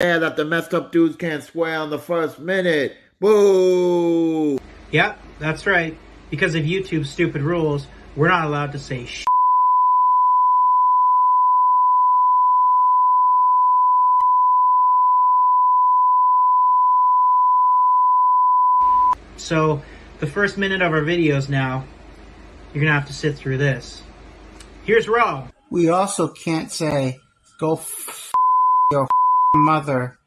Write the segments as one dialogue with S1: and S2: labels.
S1: that the messed up dudes can't swear on the first minute. Boo!
S2: Yep, that's right. Because of YouTube's stupid rules, we're not allowed to say sh. So, the first minute of our videos now, you're gonna have to sit through this. Here's Rob.
S3: We also can't say, go f your mother,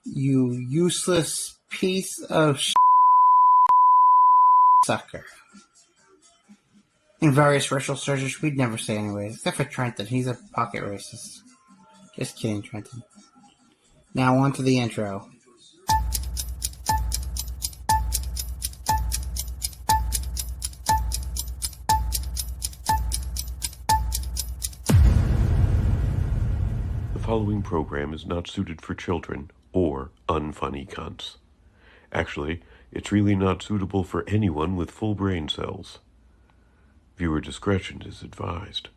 S3: you useless piece of sucker. In various racial slurs, we'd never say anyways, except for Trenton. He's a pocket racist. Just kidding, Trenton. Now on to the intro.
S4: The following program is not suited for children or unfunny cunts. Actually, it's really not suitable for anyone with full brain cells. Viewer discretion is advised.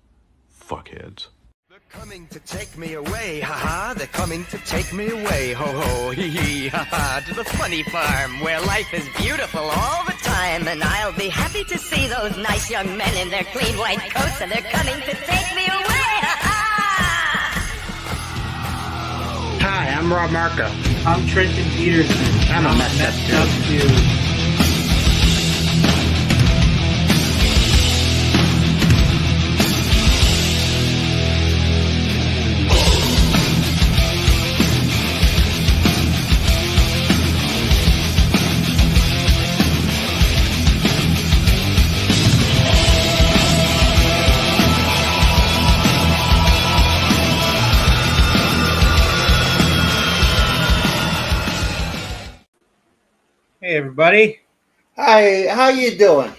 S4: Fuckheads.
S5: They're coming to take me away, ha-ha. They're coming to take me away, ho-ho, hee-hee, ha-ha. To the funny farm, where life is beautiful all the time. And I'll be happy to see those nice young men in their clean white coats. And they're coming to take me away, ha-ha.
S3: Hi, I'm Rob Marco.
S2: I'm Trenton Peterson.
S3: I'm a messed up
S2: dude. Hey, everybody.
S3: Hi, how you doing?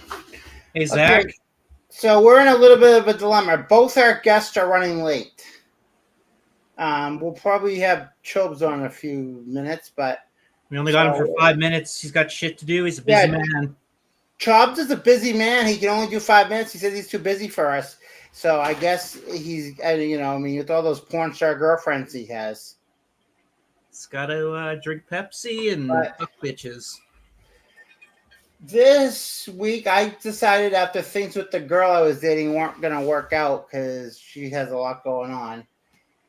S2: Hey, Zach.
S3: Okay, so we're in a little bit of a dilemma. Both our guests are running late. We'll probably have Chobot on in a few minutes, but
S2: We only got him for 5 minutes. He's got shit to do. He's a busy man.
S3: Chobot is a busy man. He can only do 5 minutes. He says he's too busy for us. So I guess he's, with all those porn star girlfriends he has.
S2: He's got to drink Pepsi and fuck bitches.
S3: This week, I decided after things with the girl I was dating weren't going to work out because she has a lot going on,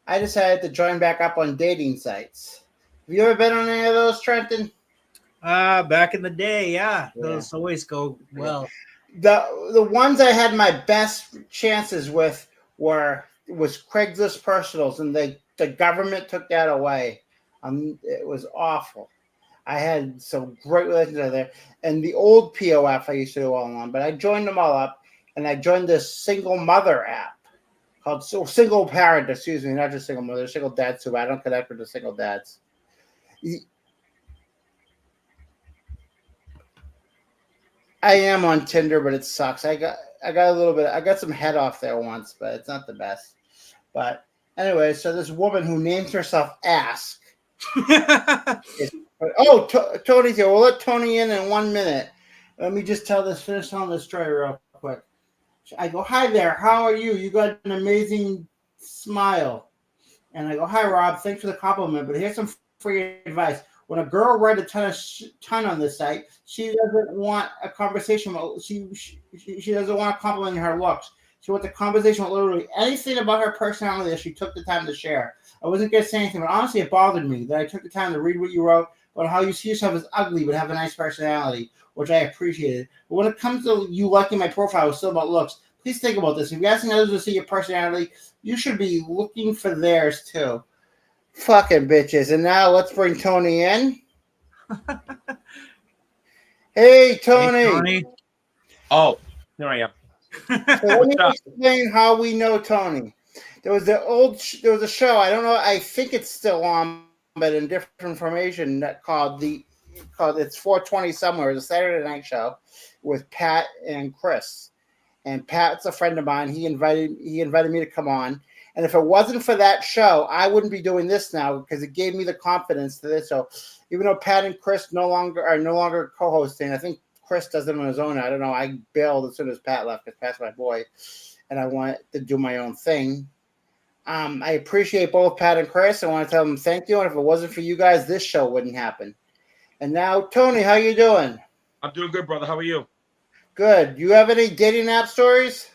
S3: I decided to join back up on dating sites. Have you ever been on any of those, Trenton?
S2: Back in the day, yeah. Those always go well.
S3: The ones I had my best chances with was Craigslist Personals, and the government took that away. It was awful. I had some great relationships there. And the old POF I used to do all along, but I joined them all up, and I joined this single mother app called Single Parent, not just single mother, single dads too. I don't connect with the single dads. I am on Tinder, but it sucks. I got some head off there once, but it's not the best. But anyway, so this woman who names herself Ask. Tony's here. We'll let Tony in 1 minute. Let me just finish telling this story real quick. I go, hi there. How are you? You got an amazing smile. And I go, hi, Rob. Thanks for the compliment, but here's some free advice. When a girl writes a ton on this site, she doesn't want a conversation. She doesn't want to compliment her looks. She wants a conversation with literally anything about her personality that she took the time to share. I wasn't going to say anything, but honestly, it bothered me that I took the time to read what you wrote about how you see yourself as ugly but have a nice personality, which I appreciated. But when it comes to you liking my profile, it's still about looks. Please think about this. If you're asking others to see your personality, you should be looking for theirs too. Fucking bitches. And now let's bring Tony in. Hey, Tony.
S2: Hey, Tony.
S6: Oh, there I am.
S3: So let me explain how we know Tony. There was a show. I don't know. I think it's still on, but in different information that called it's 420 somewhere. It's a Saturday night show with Pat and Chris. And Pat's a friend of mine. He invited me to come on. And if it wasn't for that show, I wouldn't be doing this now because it gave me the confidence to this. So even though Pat and Chris are no longer co-hosting, I think Chris does it on his own. I don't know. I bailed as soon as Pat left because Pat's my boy, and I wanted to do my own thing. I appreciate both Pat and Chris. I want to tell them thank you. And if it wasn't for you guys, this show wouldn't happen. And now, Tony, how you doing?
S6: I'm doing good, brother. How are you?
S3: Good. You have any dating app stories?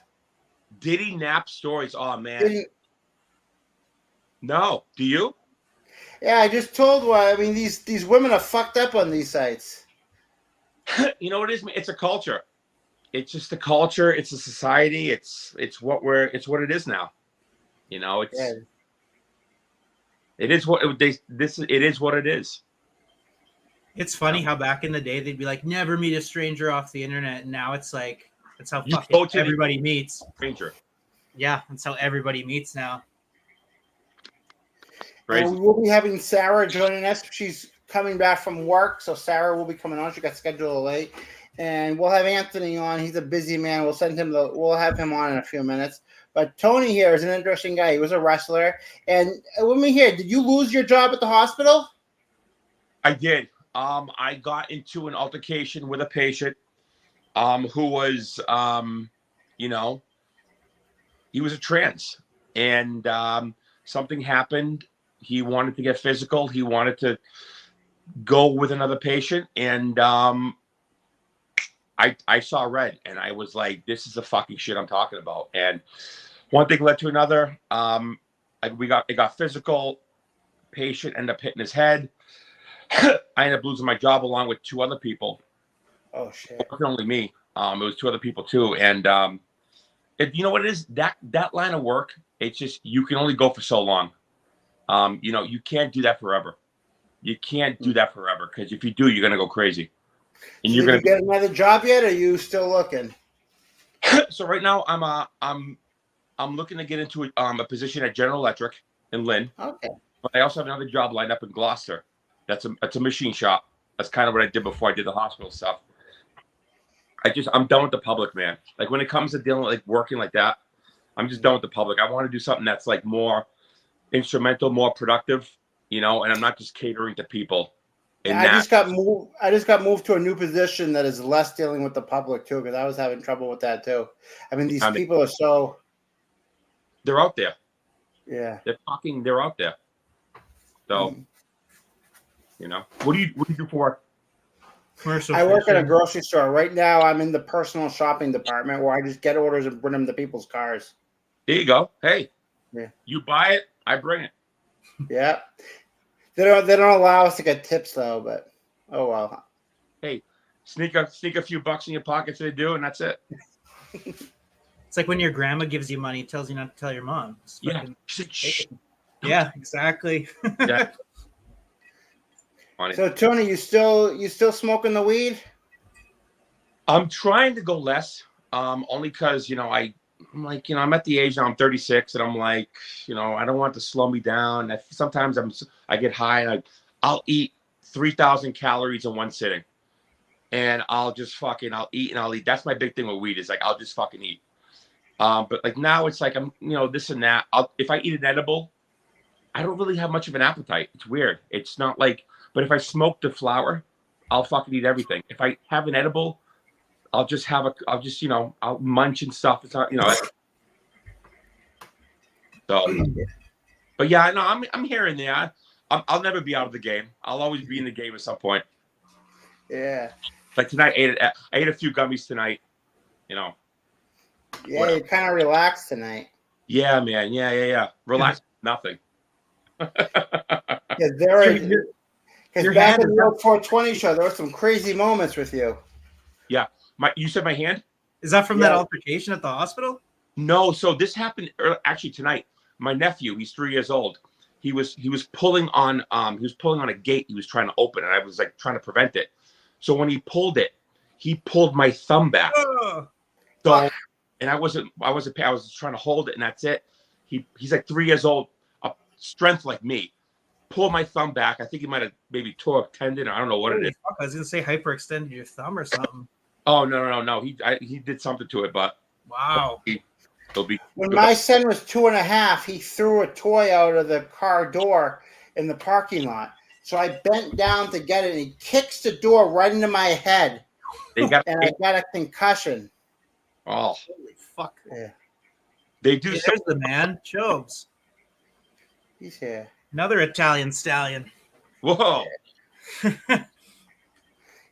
S6: Diddy nap stories. Oh man. No. Do you?
S3: Yeah, I just told one. I mean, these women are fucked up on these sites.
S6: You know what it is? It's a culture. It's just a culture. It's a society. It's what it is now. You know, it is what it is.
S2: It's funny how back in the day they'd be like, never meet a stranger off the internet. And now it's like, that's how
S6: You
S2: fucking
S6: go to
S2: everybody meets.
S6: Stranger.
S2: Yeah, that's how everybody meets now.
S6: Crazy.
S3: And we'll be having Sarah joining us. She's coming back from work, so Sarah will be coming on. She got scheduled late. And we'll have Anthony on. He's a busy man. We'll have him on in a few minutes. But Tony here is an interesting guy. He was a wrestler. And let me hear, did you lose your job at the hospital?
S6: I did. I got into an altercation with a patient who was, he was a trans. And something happened. He wanted to get physical. He wanted to go with another patient. And I saw red. And I was like, this is the fucking shit I'm talking about. And one thing led to another. It got physical. Patient ended up hitting his head. I ended up losing my job along with two other people.
S3: Oh shit!
S6: It wasn't only me. It was two other people too. And you know what it is? That line of work, it's just you can only go for so long. You can't do that forever. You can't do that forever because if you do, you're gonna go crazy. And
S3: Did you get another job yet? Or are you still looking?
S6: So right now, I'm looking to get into a position at General Electric in Lynn.
S3: Okay.
S6: But I also have another job lined up in Gloucester. That's a machine shop. That's kind of what I did before I did the hospital stuff. I'm done with the public, man. Like when it comes to dealing with like working like that, I'm just done with the public. I want to do something that's like more instrumental, more productive, and I'm not just catering to people.
S3: Yeah, I just got moved to a new position that is less dealing with the public too, because I was having trouble with that too. I mean, these people are so.
S6: They're out there.
S3: Yeah.
S6: They're out there. So, what do you do for work?
S2: Commercial.
S3: I work at a grocery store. Right now, I'm in the personal shopping department where I just get orders and bring them to people's cars.
S6: There you go. Hey,
S3: yeah. You
S6: buy it, I bring it.
S3: Yeah. They don't allow us to get tips though, but oh well.
S6: Hey, sneak a few bucks in your pocket so they do, and that's it.
S2: It's like when your grandma gives you money, tells you not to tell your mom.
S6: Yeah,
S2: exactly.
S6: Yeah.
S3: So Tony, you still smoking the weed?
S6: I'm trying to go less. Only because I'm like, I'm at the age now. I'm 36, and I'm like, I don't want to slow me down. Sometimes I get high, and I'll eat 3,000 calories in one sitting, and I'll just I'll eat and I'll eat. That's my big thing with weed is like I'll just fucking eat. But like now it's like I'm this and that. If I eat an edible, I don't really have much of an appetite. It's weird. It's not like. But if I smoke the flower, I'll fucking eat everything. If I have an edible, I'll munch and stuff. It's not, So, but yeah, no, I'm here and there. I'll never be out of the game. I'll always be in the game at some point.
S3: Yeah.
S6: Like tonight, I ate a few gummies tonight.
S3: Yeah, you're kind of relaxed tonight.
S6: Yeah, man. Yeah. Relax. Nothing.
S3: Yeah, because back in the old 420 show, there were some crazy moments with you.
S6: Yeah. You said my hand?
S2: Is that from that altercation at the hospital?
S6: No. So this happened actually tonight. My nephew, he's 3 years old. He was pulling on a gate he was trying to open, and I was like trying to prevent it. So when he pulled it, he pulled my thumb back. So and I was trying to hold it, and that's it. He's like 3 years old, strength like me. Pull my thumb back. I think he might have maybe tore a tendon. I don't know what it is.
S2: Fuck, I was gonna say hyperextended your thumb or something.
S6: Oh no. He did something to it, but
S2: wow.
S3: When my son was 2.5, he threw a toy out of the car door in the parking lot. So I bent down to get it, and he kicks the door right into my head. And I got a concussion.
S6: Oh,
S2: holy fuck!
S6: Yeah. They do.
S2: There's the man, Chobs.
S3: He's here.
S2: Another Italian stallion.
S6: Whoa.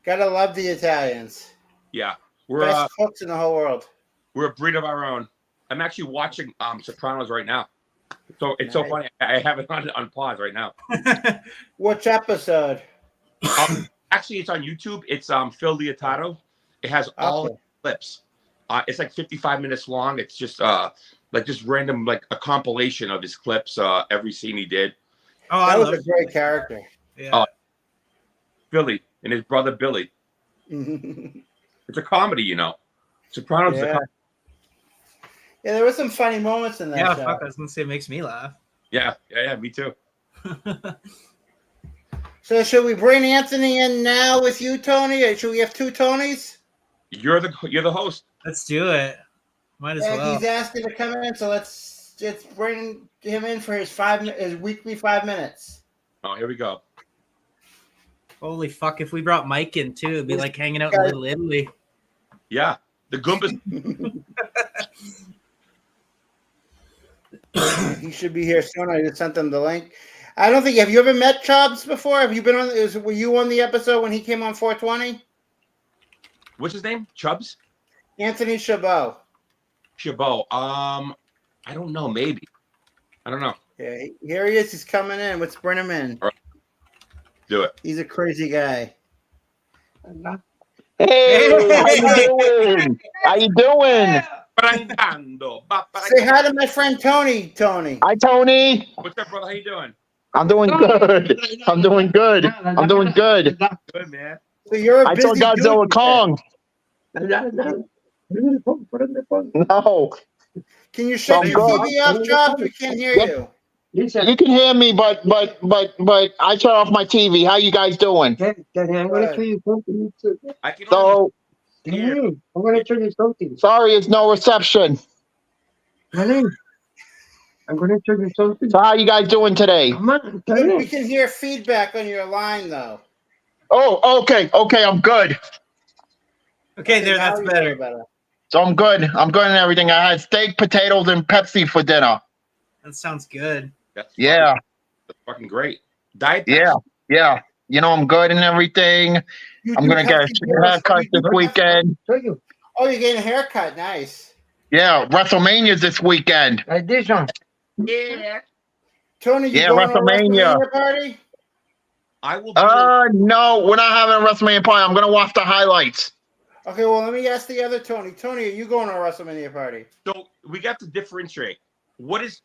S3: Gotta love the Italians.
S6: Yeah. We're
S3: Best cooks in the whole world.
S6: we're a breed of our own. I'm actually watching Sopranos right now. So it's so
S3: Nice.
S6: funny. I have it on pause right now.
S3: Which episode?
S6: Actually, it's on YouTube. It's Phil Leotardo. It has all
S3: Okay.
S6: the clips. It's like 55 minutes long. It's just like just random, like a compilation of his clips. Every scene he did.
S2: Oh, I
S3: That was
S2: love
S3: a great character.
S2: Yeah.
S6: Oh. Billy and his brother Billy.
S3: Yeah,
S6: It's a comedy, you know. Sopranos is a comedy.
S3: there were some funny moments in that
S2: Yeah,
S3: show.
S2: fuck, I was gonna say it makes me laugh.
S6: Yeah, me too.
S3: So should we bring Anthony in now with you, Tony? Or should we have two Tonys?
S6: You're the host.
S2: Let's do it. Might as
S3: And
S2: well.
S3: he's asking to come in, so let's bring him in for his weekly 5 minutes.
S6: Oh, here we go.
S2: Holy fuck, if we brought Mike in too, it'd be like hanging out in Little Italy.
S6: Yeah, the Goombas.
S3: He should be here soon. I just sent him the link. I don't think. Have you ever met Chubbs before? Have you been on? Were you on the episode when he came on 420?
S6: What's his name? Chubbs?
S3: Anthony Chabot.
S6: Chobot. I don't know. Maybe. I don't know.
S3: Yeah, here he is. He's coming in. Let's bring him in.
S6: All right. Do it.
S3: He's a crazy guy.
S7: Hey, how you doing? How you doing?
S3: Say hi to my friend Tony. Tony.
S7: Hi, Tony.
S6: What's up, brother? How you doing?
S7: I'm doing good. I'm doing good. I'm doing good.
S6: Good, man.
S3: So you're a
S7: I
S3: busy
S7: saw Godzilla
S3: dude.
S7: Kong. No,
S3: Can you shut
S7: I'm
S3: your
S7: good.
S3: TV off, Chubbs? We can't hear you.
S7: you can hear me, but I turn off my TV. How you guys doing?
S3: Good.
S6: I can
S7: So
S6: hear.
S8: I'm going to turn you something.
S7: sorry, it's no reception.
S8: Honey, I'm going to turn you something.
S7: So how you guys doing today?
S8: Come on, come
S3: Good.
S8: on.
S3: We can hear feedback on your line, though.
S7: Oh, okay, I'm good.
S2: Okay, there,
S3: Now
S2: that's
S3: you
S2: better.
S3: feel
S7: So I'm good. I'm good and everything. I had steak, potatoes, and Pepsi for dinner.
S2: That sounds good.
S7: Yeah.
S6: That's fucking great. Diet.
S7: Yeah. You know, I'm good and everything.
S3: You
S7: I'm
S3: do
S7: gonna get a
S3: Pepsi Zero,
S7: haircut
S3: so you
S7: this
S3: do
S7: weekend.
S8: Show you.
S3: Oh, you're getting a haircut. Nice.
S7: Yeah, WrestleMania's this weekend.
S8: Like this one.
S6: Yeah.
S3: Tony, you
S7: Yeah,
S3: going to a
S7: WrestleMania.
S3: WrestleMania party?
S6: I will. Be
S7: No, we're not having a WrestleMania party. I'm gonna watch the highlights.
S3: Okay, well, let me ask the other Tony. Tony, are you going to a WrestleMania party?
S6: So we got to differentiate. What is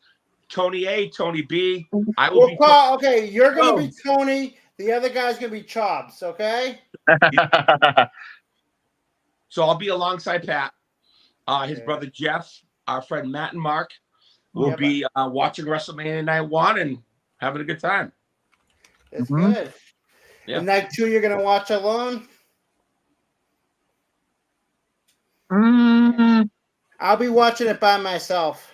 S6: Tony A, Tony B? I will
S3: Well,
S6: be.
S3: Paul, okay, you're going to be Tony. The other guy's going to be Chubbs, okay?
S6: So I'll be alongside Pat, his
S3: Okay.
S6: brother Jeff, our friend Matt and Mark. We'll
S3: Yeah,
S6: be watching WrestleMania Night 1 and having a good time.
S3: That's
S7: Mhm.
S3: good.
S6: Yeah.
S3: And night 2, you're going to watch alone? I'll be watching it by myself.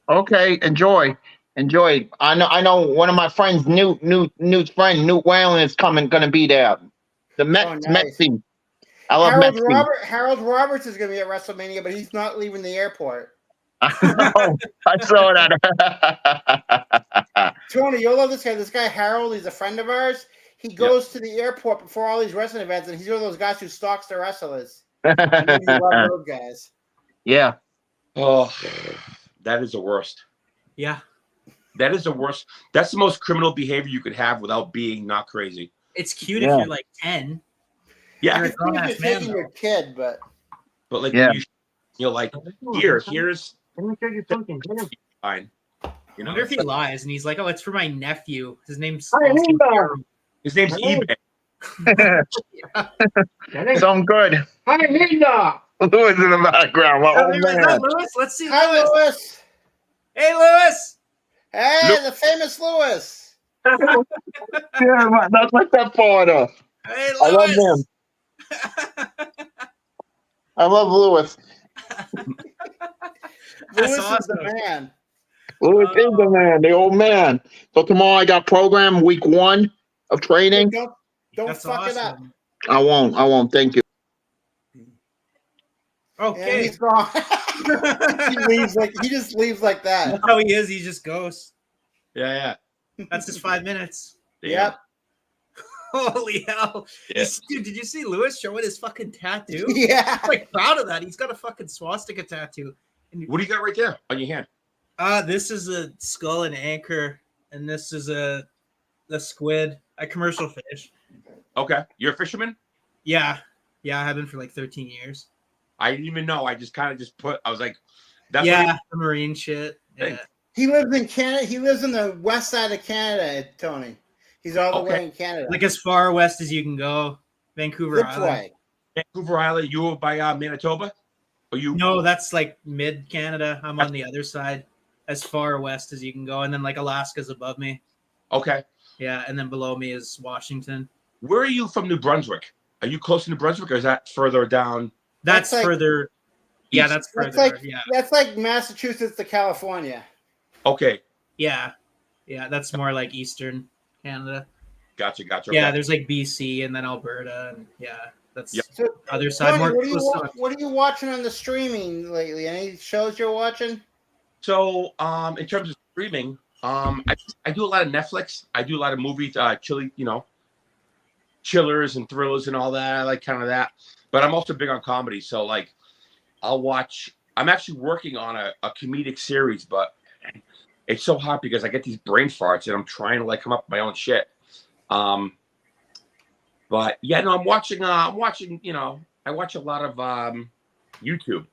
S7: Okay, enjoy. I know one of my friends, Newt's friend, Newt Whalen is gonna be there. The
S3: nice.
S7: Mexi. I love Mexi.
S3: Harold Roberts is going to be at WrestleMania, but he's not leaving the airport.
S7: I saw that.
S3: Tony, you'll love this guy. This guy, Harold, he's a friend of ours. He goes to the airport before all these wrestling events, and he's one of those guys who stalks the wrestlers. I know you love those guys.
S7: Yeah.
S6: Oh, that is the worst.
S2: Yeah.
S6: That is the worst. That's the most criminal behavior you could have without being not crazy.
S2: It's cute
S7: Yeah.
S2: if you're like 10.
S6: Yeah,
S2: You're
S3: I
S2: a
S3: think
S2: grown-ass
S3: you're
S2: man,
S3: taking
S2: though.
S3: your kid, but
S6: but like
S7: Yeah.
S6: you're like, here's
S8: Let me show you something. Come on.
S6: fine. You
S2: I
S6: know,
S2: wonder if he lies and he's like, oh, it's for my nephew. His name's
S8: Hi, Linda.
S6: his name's
S8: Hello.
S6: eBay.
S7: So I'm good.
S8: Hi, Linda.
S7: Lewis in the background. My
S2: Oh,
S7: old
S2: is
S7: man.
S2: that Lewis? Let's see
S3: hi,
S2: Lewis.
S3: Lewis.
S2: Hey, Lewis.
S3: Hey, the famous Lewis.
S7: Yeah, that's my stepfather.
S2: Hey,
S7: I love
S2: Lewis.
S7: I love Lewis.
S3: Lewis is
S2: awesome.
S3: the man.
S7: Lewis is the man, the old man. So tomorrow I got program week 1 of training.
S3: Don't
S2: That's
S3: fuck it up.
S2: awesome.
S7: I won't. Thank you.
S3: And
S2: Okay.
S3: he's gone. he just leaves like that.
S2: That's how he is. He just goes.
S6: Yeah, yeah.
S2: That's his 5 minutes.
S6: Damn.
S3: Yep.
S2: Holy hell.
S6: Yeah.
S2: Dude, did you see Lewis showing his fucking tattoo?
S3: Yeah.
S2: I'm like proud of that. He's got a fucking swastika tattoo.
S6: What do you got right there on your hand?
S2: This is a skull and anchor, and this is a squid. I commercial fish.
S6: Okay. You're a fisherman?
S2: Yeah. Yeah, I have been for like 13 years.
S6: I didn't even know. I just kind of just put, I was like, that's
S2: yeah, the marine shit. Yeah.
S6: Thanks.
S3: He lives in Canada. He lives in the west side of Canada, Tony. He's all the way in Canada.
S2: Like as far west as you can go. Vancouver
S3: Which
S2: Island.
S3: way?
S6: Vancouver Island. You were by Manitoba? Or you?
S2: No, that's like mid Canada. I'm on the other side, as far west as you can go, and then like Alaska's above me.
S6: Okay.
S2: Yeah, and then below me is Washington.
S6: Where are you from? New Brunswick? Are you close to New Brunswick, or is that further down?
S2: That's
S3: like,
S2: further. Yeah,
S6: east?
S2: that's further.
S3: That's like Massachusetts to California.
S6: Okay.
S2: Yeah, that's more like Eastern Canada.
S6: Gotcha.
S2: Yeah,
S6: Okay.
S2: there's like BC and then Alberta, and that's
S6: Yep.
S3: So,
S2: other side.
S3: Tony,
S2: More
S3: what are you watching on the streaming lately? Any shows you're watching?
S6: So, in terms of streaming, I do a lot of Netflix. I do a lot of movies, chillers and thrillers and all that. I like kind of that. But I'm also big on comedy. So, like, I'll watch. I'm actually working on a comedic series, but it's so hard because I get these brain farts and I'm trying to like come up with my own shit. But yeah, no, I'm watching. I watch a lot of YouTube.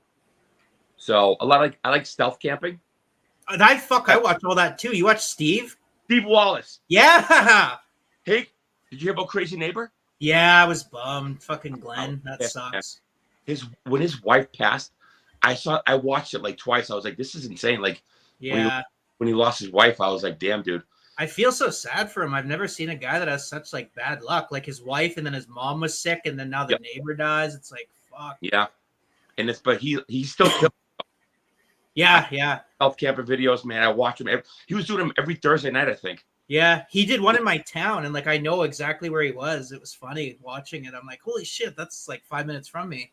S6: So a lot of I like stealth camping.
S2: I watch all that too. You watch Steve?
S6: Steve Wallace.
S2: Yeah.
S6: Hey, did you hear about Crazy Neighbor?
S2: Yeah, I was bummed. Fucking Glenn. That sucks.
S6: When his wife passed, I watched it like twice. I was like, this is insane. Like,
S2: Yeah.
S6: when he lost his wife, I was like, damn, dude.
S2: I feel so sad for him. I've never seen a guy that has such like bad luck. Like his wife, and then his mom was sick, and then now the neighbor dies. It's like fuck.
S6: Yeah, and but he's still
S2: Yeah.
S6: health camper videos, man. I watch him. He was doing them every Thursday night, I think.
S2: Yeah, he did one in my town, and like I know exactly where he was. It was funny watching it. I'm like, holy shit, that's like 5 minutes from me.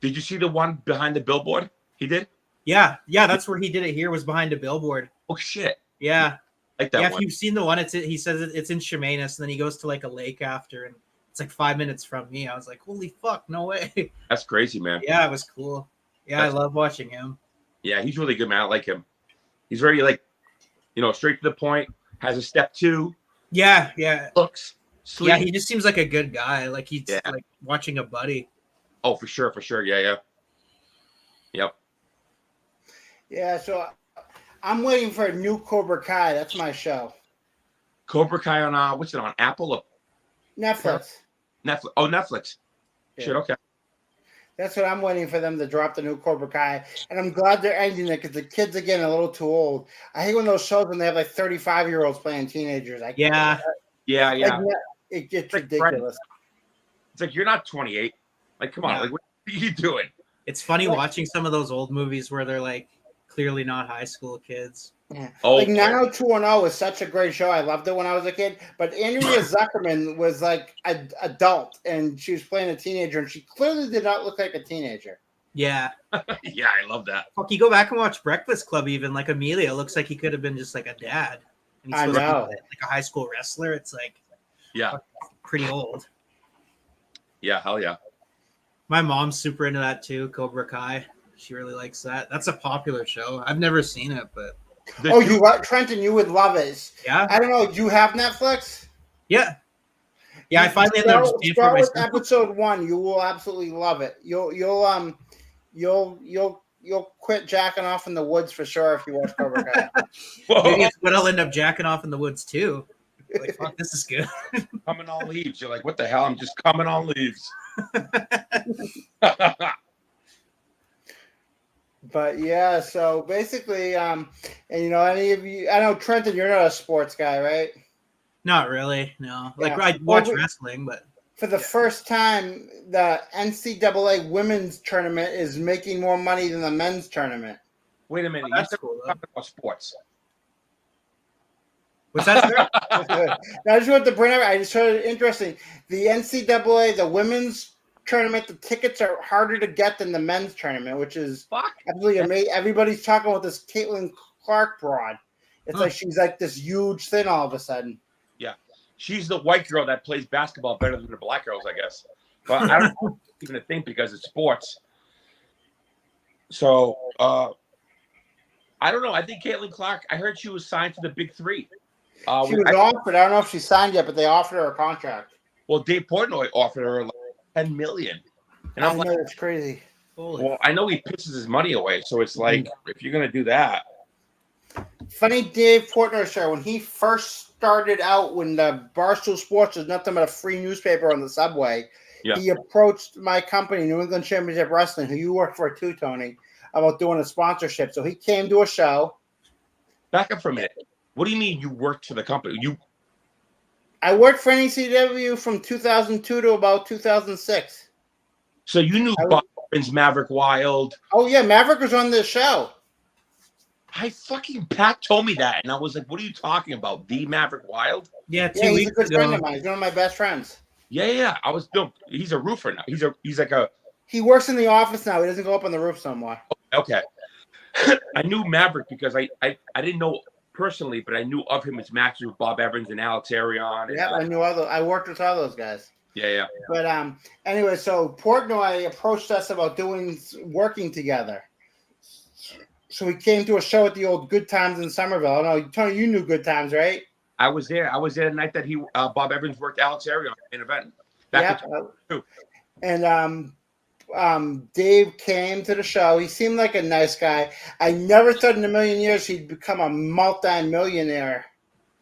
S6: Did you see the one behind the billboard? He did.
S2: Yeah, that's where he did it. Here was behind a billboard.
S6: Oh shit.
S2: Yeah.
S6: Like that
S2: If
S6: one.
S2: you've seen the one, he says it's in Chemainus, and then he goes to like a lake after, and it's like 5 minutes from me. I was like, holy fuck, no way.
S6: That's crazy, man.
S2: Yeah, it was cool. Yeah, I love watching him.
S6: Yeah, he's really good, man. I like him. He's very like, straight to the point. Has a step two.
S2: Yeah.
S6: Looks. Sleep.
S2: Yeah, he just seems like a good guy. Like he's
S6: Yeah.
S2: like watching a buddy.
S6: Oh, for sure. Yeah. Yep.
S3: Yeah, so I'm waiting for a new Cobra Kai. That's my show.
S6: Cobra Kai on what's it on? Apple or
S3: Netflix.
S6: Netflix? Oh, Netflix.
S3: Yeah.
S6: Shit. Okay.
S3: That's what I'm waiting for them to drop the new Cobra Kai. And I'm glad they're ending it because the kids are getting a little too old. I hate when those shows when they have like 35-year-olds playing teenagers.
S6: Yeah.
S3: It gets ridiculous.
S6: It's like you're not 28. Like, come on.
S2: Yeah.
S6: Like, what are you doing?
S2: It's funny watching some of those old movies where they're like clearly not high school kids.
S3: Yeah.
S6: Oh,
S3: Like 90210 was such a great show. I loved it when I was a kid. But Andrea Zuckerman was like an adult and she was playing a teenager and she clearly did not look like a teenager.
S2: Yeah.
S6: Yeah, I love that.
S2: Fuck, you go back and watch Breakfast Club even, like Amelia looks like he could have been just like a dad. And he's
S3: I
S2: supposed to be,
S3: know.
S2: like a high school wrestler. It's like
S6: Yeah.
S2: pretty old.
S6: Yeah, hell yeah.
S2: My mom's super into that too, Cobra Kai. She really likes that. That's a popular show. I've never seen it, but
S3: Trenton, you would love it.
S2: yeah.
S3: I don't know. Do you have Netflix?
S2: Yeah. Yeah, I finally ended up paying for
S3: start with
S2: myself.
S3: episode 1. You will absolutely love it. You'll quit jacking off in the woods for sure if you watch Cobra Kai.
S2: Maybe it's what I'll end up jacking off in the woods too. Like, fuck, this is good.
S6: Coming on leaves. You're like, what the hell? I'm just coming on leaves.
S3: But yeah, so basically, and any of you, I know Trenton, you're not a sports guy, right?
S2: Not really, no. Like
S3: Yeah.
S2: I watch wrestling, but
S3: For the first time, the NCAA women's tournament is making more money than the men's tournament.
S6: Wait a minute.
S2: that's
S6: You're
S2: cool, though.
S6: talking about sports.
S2: what's that? Sir?
S3: I just want to bring up. I just heard it interesting. The NCAA, the women's tournament, the tickets are harder to get than the men's tournament, which is
S6: Fuck.
S3: absolutely amazing. Everybody's talking about this Caitlin Clark broad, It's like she's like this huge thing all of a sudden.
S6: Yeah, she's the white girl that plays basketball better than the black girls, I guess. But I don't know even a thing because it's sports. So I don't know. I think Caitlin Clark. I heard she was signed to the Big Three.
S3: She was offered. I don't know if she signed yet, but they offered her a contract.
S6: Well, Dave Portnoy offered her like $10 million, and I'm
S3: I know,
S6: like,
S3: it's crazy.
S6: well, I know he pisses his money away, so it's like if you're gonna do that.
S3: Funny Dave Portnoy show, when he first started out, when the Barstool Sports was nothing but a free newspaper on the subway, he approached my company, New England Championship Wrestling, who you work for too, Tony, about doing a sponsorship. So he came to a show.
S6: Back up for a minute. What do you mean you worked for the company?
S3: I worked for NECW from 2002 to about 2006.
S6: So you knew Bob Evans, Maverick Wild.
S3: Oh, yeah. Maverick was on this show.
S6: Pat told me that, and I was like, what are you talking about? The Maverick Wild?
S2: Yeah,
S3: he's a good friend of mine. He's one of my best friends.
S6: Yeah. He's a roofer now. He's like a.
S3: He works in the office now. He doesn't go up on the roof somewhere.
S6: Okay. I knew Maverick because I didn't know personally, but I knew of him as matches with Bob Evans and Alex Arion.
S3: Yeah, I knew all those. I worked with all those guys.
S6: Yeah.
S3: But anyway, so Portnoy approached us about working together. So we came to a show at the old Good Times in Somerville. I know, Tony, you knew Good Times, right?
S6: I was there. I was there the night that Bob Evans worked Alex Arion in an event.
S3: And Dave came to the show. He seemed like a nice guy. I never thought in a million years he'd become a multi-millionaire.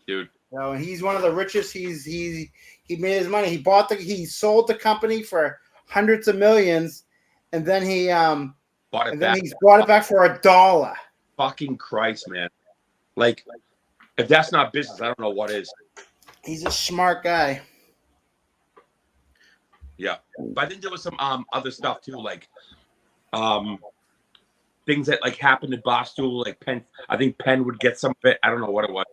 S6: Dude.
S3: And he's one of the richest. He made his money. He sold the company for hundreds of millions, and then he
S6: bought it back.
S3: then he's bought it back for $1.
S6: Fucking Christ, man! Like, if that's not business, I don't know what is.
S3: He's a smart guy.
S6: Yeah, but I think there was some other stuff too, like things that like happened at Barstool, like Penn. I think Penn would get some of it. I don't know what it was.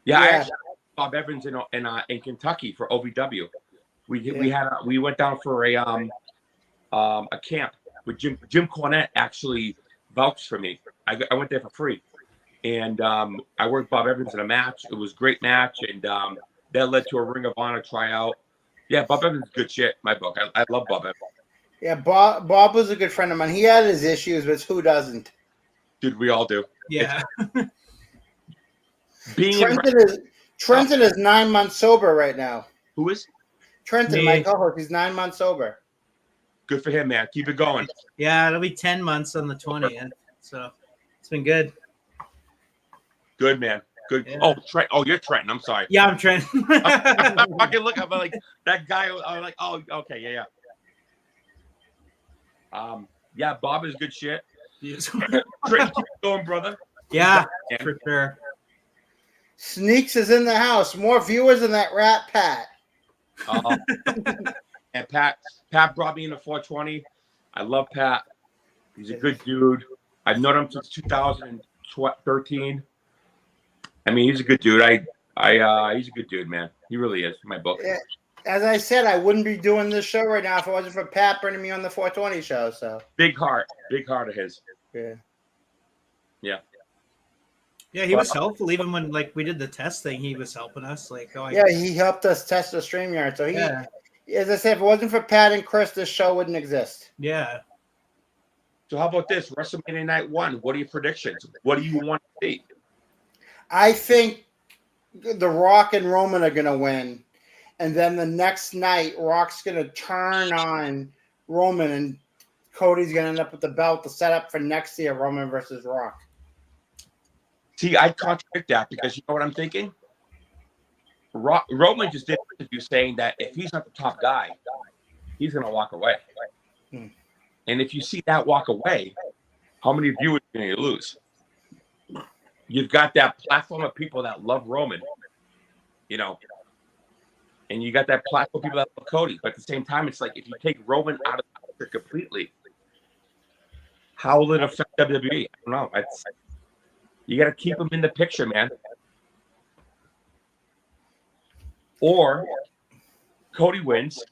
S6: Yeah. I actually Bob Evans in Kentucky for OVW. We went down for a camp with Jim Cornette. Actually vouched for me. I went there for free, and I worked Bob Evans in a match. It was a great match, and that led to a Ring of Honor tryout. Yeah, Bob Evans is good shit. My book. I love Bob Evans.
S3: Yeah, Bob was a good friend of mine. He had his issues, but who doesn't?
S6: Dude, we all do.
S2: Yeah.
S3: Trenton is 9 months sober right now.
S6: Who is?
S3: Trenton, my co-host. He's 9 months sober.
S6: Good for him, man. Keep it going.
S2: Yeah, it'll be 10 months on the 20th. So it's been good.
S6: Good, man. Good.
S2: Yeah.
S6: Oh, Trent. Oh, you're Trenton. I'm sorry.
S2: Yeah, I'm Trenton.
S6: I fucking look up. I'm like that guy. I'm like, oh, okay, yeah. Yeah, Bob is good shit. Trenton, keep going, brother.
S2: Yeah, for sure.
S3: Sneaks is in the house. More viewers than that rat Pat.
S6: And Pat brought me in the 420. I love Pat. He's a good dude. I've known him since 2013. I mean, he's a good dude. He's a good dude, man. He really is, in my book.
S3: Yeah. As I said, I wouldn't be doing this show right now if it wasn't for Pat bringing me on the 420 show. So
S6: big heart of his.
S3: Yeah.
S2: Yeah, he was helpful even when we did the test thing. He was helping us.
S3: He helped us test the StreamYard. So as I said, if it wasn't for Pat and Chris, this show wouldn't exist.
S2: Yeah.
S6: So how about this? WrestleMania Night 1. What are your predictions? What do you want to see?
S3: I think The Rock and Roman are going to win. And then the next night, Rock's going to turn on Roman, and Cody's going to end up with the belt to set up for next year, Roman versus Rock.
S6: See, I contradict that because you know what I'm thinking? Roman just did an interview saying that if he's not the top guy, he's going to walk away. And if you see that walk away, how many viewers are you going to lose? You've got that platform of people that love Roman, and you got that platform of people that love Cody. But at the same time, it's like if you take Roman out of the picture completely, how will it affect WWE? I don't know. You got to keep him in the picture, man. Or Cody wins,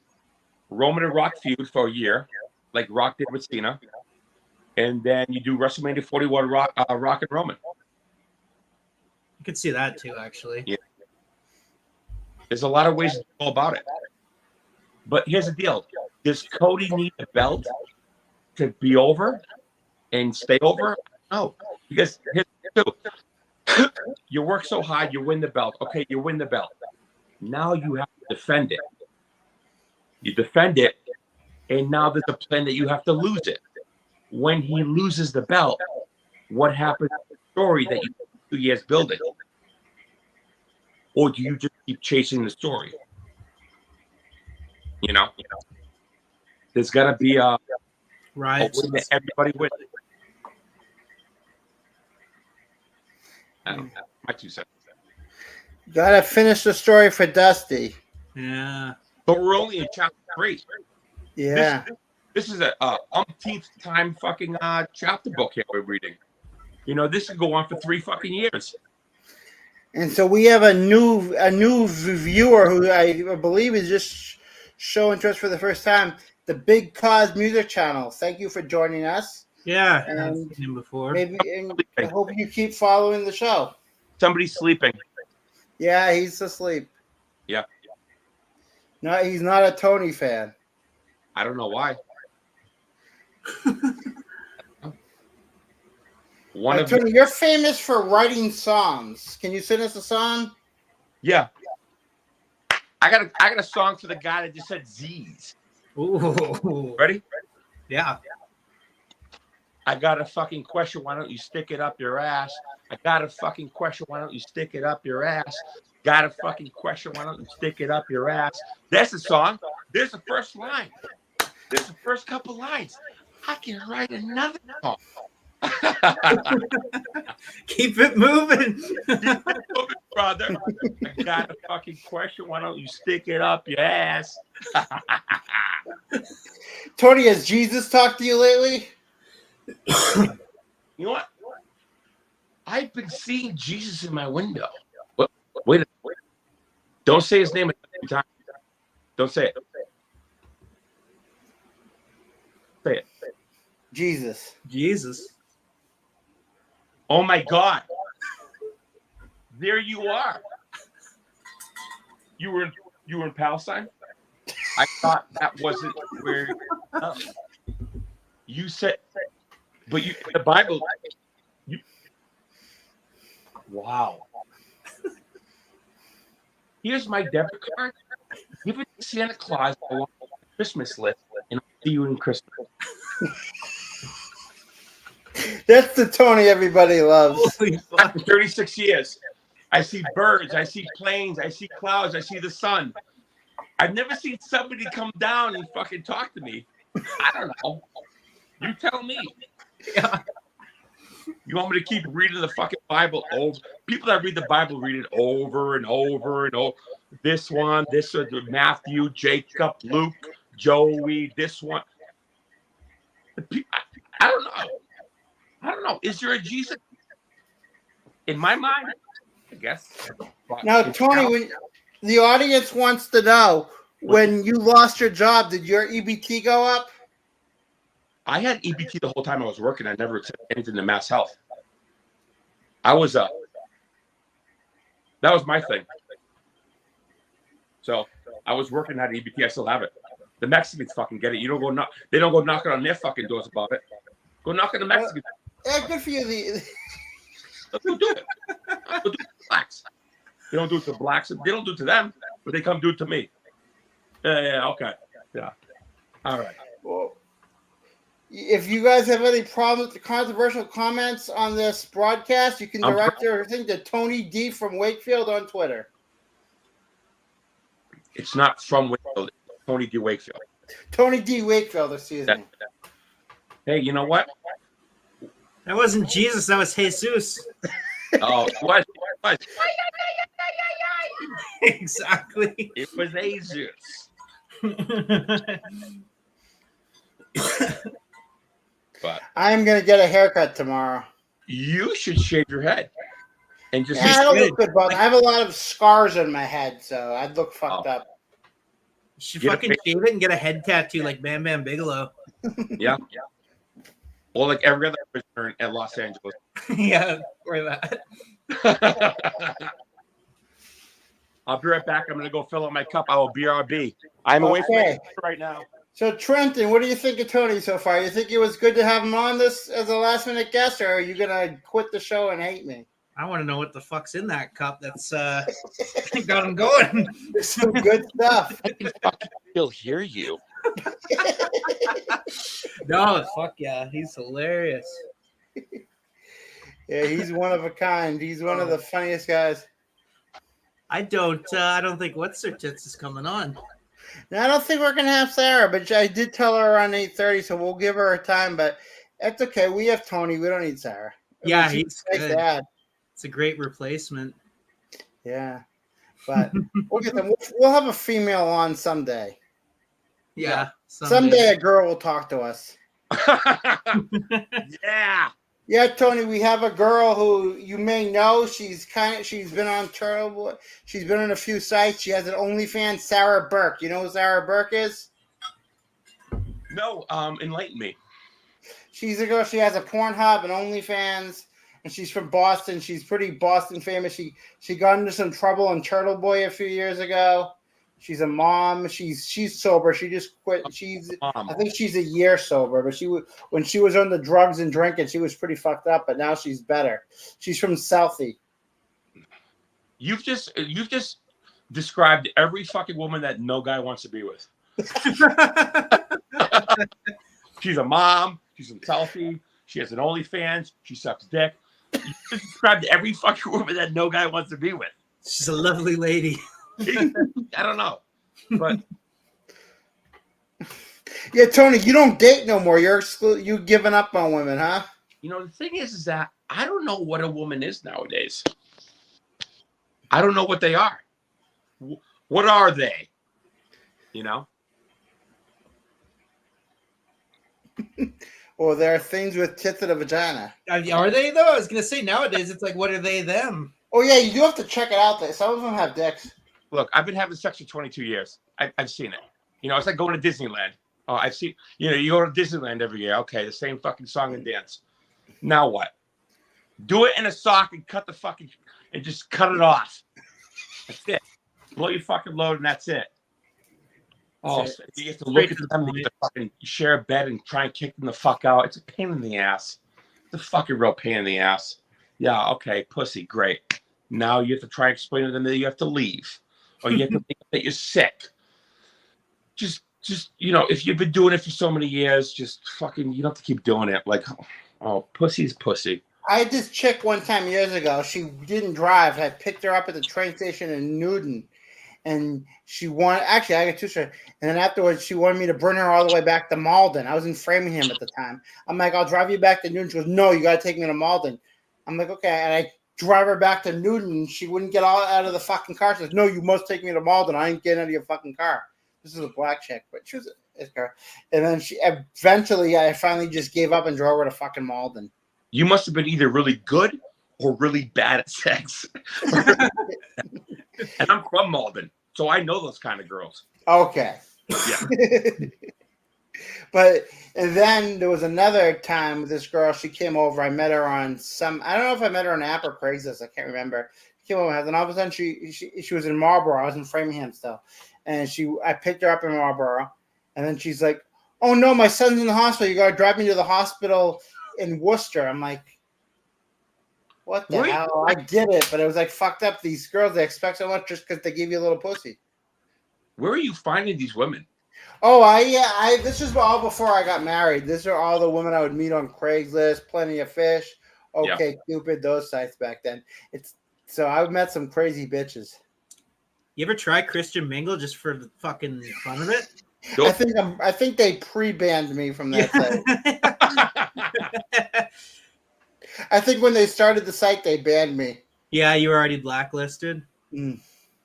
S6: Roman and Rock feud for a year, like Rock did with Cena, and then you do WrestleMania 41 Rock and Roman.
S2: You could see that too, actually.
S6: Yeah. There's a lot of ways to go about it. But here's the deal. Does Cody need a belt to be over and stay over? No. Because here's the two. You work so hard, you win the belt. Okay, you win the belt. Now you have to defend it. You defend it, and now there's a plan that you have to lose it. When he loses the belt, what happens to the story that you spent 2 years building? Or do you just keep chasing the story? You know? There's got to be a
S2: Right.
S6: win that everybody wins. I don't know. My 2 cents.
S3: Gotta finish the story for Dusty.
S2: Yeah.
S6: But we're only in chapter 3.
S3: Yeah.
S6: This is a umpteenth time fucking chapter book here we're reading. You know, this could go on for 3 fucking years.
S3: And so we have a new viewer who I believe is just showing to us for the first time, the Big Cause Music Channel. Thank you for joining us.
S2: Yeah. I
S3: And
S2: haven't seen him before.
S3: Maybe and I hope you keep following the show.
S6: Somebody's sleeping.
S3: Yeah, he's asleep.
S6: Yeah.
S3: No, he's not a Tony fan.
S6: I don't know why.
S3: Tony, you're famous for writing songs. Can you sing us a song?
S6: Yeah. I got a song for the guy that just said Z's.
S2: Ooh.
S6: Ready?
S2: Yeah.
S6: I got a fucking question. Why don't you stick it up your ass? I got a fucking question. Why don't you stick it up your ass? Got a fucking question. Why don't you stick it up your ass? That's the song. There's the first line. There's the first couple lines. I can write another song.
S2: Keep it moving.
S6: Brother. I got a fucking question. Why don't you stick it up your ass?
S3: Tony, has Jesus talked to you lately?
S6: You know what? I've been seeing Jesus in my window. Wait a minute. Don't say his name a time. Don't say it. Say it.
S3: Jesus.
S2: Jesus.
S6: Oh my God. There you are. You were in Palestine? I thought that wasn't where you said, but you the Bible. Wow. Here's my debit card. Give it to Santa Claus along with the Christmas list, and I'll see you in Christmas.
S3: That's the Tony everybody loves.
S6: After 36 years, I see birds, I see planes, I see clouds, I see the sun. I've never seen somebody come down and fucking talk to me. I don't know. You tell me.
S2: Yeah.
S6: You want me to keep reading the fucking Bible over? People that read the Bible read it over and over and over. This one, this one, Matthew, Jacob, Luke, Joey, this one. I don't know. I don't know. Is there a Jesus? In my mind, I guess.
S3: Now, Tony, when the audience wants to know, when you lost your job, did your EBT go up?
S6: I had EBT the whole time I was working. I never said anything to Mass Health. That was my thing. So I was working at EBT. I still have it. The Mexicans fucking get it. You don't go knock. They don't go knocking on their fucking doors about it. Go knock on the Mexicans.
S3: Yeah, good for you.
S6: They'll do it. They'll do it to blacks. They don't do it to blacks. They don't do it to them, but they come do it to me. Yeah, okay. Yeah. All right.
S3: Well, if you guys have any problems with the controversial comments on this broadcast, you can direct everything to Tony D from Wakefield on Twitter.
S6: It's not from Wakefield. It's Tony D. Wakefield.
S3: Tony D. Wakefield, excuse me.
S6: Hey, you know what?
S2: That wasn't Jesus. That was Jesus.
S6: Oh, it was.
S2: Exactly.
S6: It was Jesus. But
S3: I'm going to get a haircut tomorrow.
S6: you should shave your head and just.
S3: Yeah, I don't look good, but I have a lot of scars on my head, so I'd look fucked up.
S2: You should fucking shave it and get a head tattoo like Bam Bam Bigelow.
S6: Yeah. Or like every other prisoner in Los Angeles.
S2: Yeah, or that.
S6: I'll be right back. I'm going to go fill up my cup. I will BRB. I'm away from
S3: Okay.
S6: it right now.
S3: So Trenton, what do you think of Tony so far? You think it was good to have him on this as a last minute guest, or are you gonna quit the show and hate me?
S2: I want to know what the fuck's in that cup that's got him going.
S3: There's some good stuff.
S6: I can fucking still hear you.
S2: No, fuck yeah, he's hilarious.
S3: Yeah, he's one of a kind. He's one of the funniest guys.
S2: I don't think What's Her Tits is coming on.
S3: Now, I don't think we're gonna have Sarah, but I did tell her around 8:30, so we'll give her a time. But that's okay. We have Tony. We don't need Sarah.
S2: Yeah,
S3: She's
S2: he's
S3: nice
S2: good.
S3: dad.
S2: It's a great replacement.
S3: Yeah, but we'll get them. We'll have a female on someday.
S2: Yeah,
S3: Someday a girl will talk to us.
S6: Yeah.
S3: Yeah, Tony, we have a girl who you may know. She's been on Turtle. She's been on a few sites. She has an OnlyFans, Sarah Burke. You know who Sarah Burke is?
S6: No, enlighten me.
S3: She's a girl. She has a Pornhub and OnlyFans, and she's from Boston. She's pretty Boston famous. She got into some trouble on Turtle Boy a few years ago. She's a mom. She's sober. She just quit. I think she's a year sober. But when she was on the drugs and drinking, she was pretty fucked up. But now she's better. She's from Southie.
S6: You've just described every fucking woman that no guy wants to be with. She's a mom. She's from Southie. She has an OnlyFans. She sucks dick. You just described every fucking woman that no guy wants to be with.
S2: She's a lovely lady.
S6: I don't know, but
S3: yeah, Tony, you don't date no more. You giving up on women, huh?
S6: you know the thing is that I don't know what a woman is nowadays. I don't know what they are. What are they? You know?
S3: Or there are things with tits and a vagina.
S2: Are they though? I was gonna say nowadays it's like, what are they them?
S3: Oh yeah, you do have to check it out. There, some of them have dicks.
S6: Look, I've been having sex for 22 years. I've seen it. You know, it's like going to Disneyland. Oh, I've seen. You know, you go to Disneyland every year. Okay, the same fucking song and dance. Now what? Do it in a sock and just cut it off. That's it. Blow your fucking load and that's it. Oh, so you have to look at them. You have to fucking share a bed and try and kick them the fuck out. It's a pain in the ass. It's a fucking real pain in the ass. Yeah, okay, pussy, great. Now you have to try and explain to them that you have to leave. Or you have to think that you're sick. Just you know, if you've been doing it for so many years, just fucking, you don't have to keep doing it. Like, oh, pussy's pussy.
S3: I had this chick one time years ago. She didn't drive. I picked her up at the train station in Newton. And actually, I got two straight. And then afterwards, she wanted me to bring her all the way back to Malden. I was in Framingham at the time. I'm like, I'll drive you back to Newton. She goes, no, you got to take me to Malden. I'm like, okay. And I drive her back to Newton. She wouldn't get out of the fucking car. She says, no, you must take me to Malden. I ain't getting out of your fucking car. This is a black chick, but she was a car. And then I finally just gave up and drove her to fucking Malden.
S6: You must have been either really good or really bad at sex. And I'm from Malden, so I know those kind of girls.
S3: Okay.
S6: Yeah.
S3: And then there was another time with this girl. She came over. I met her on I don't know if I met her on an app or Craigslist. I can't remember. She came over, and all of a sudden she was in Marlboro. I was in Framingham still. And I picked her up in Marlboro. And then she's like, oh, no, my son's in the hospital. You got to drive me to the hospital in Worcester. I'm like, what the hell? I get it, but it was like fucked up. These girls, they expect so much just because they give you a little pussy.
S6: Where are you finding these women?
S3: Oh, this was all before I got married. These are all the women I would meet on Craigslist, Plenty of Fish, Okay Cupid, those sites back then. So I've met some crazy bitches.
S2: You ever try Christian Mingle just for the fucking fun of it?
S6: Nope.
S3: I think they pre-banned me from that site. I think when they started the site, they banned me.
S2: Yeah, you were already blacklisted.
S3: Mm.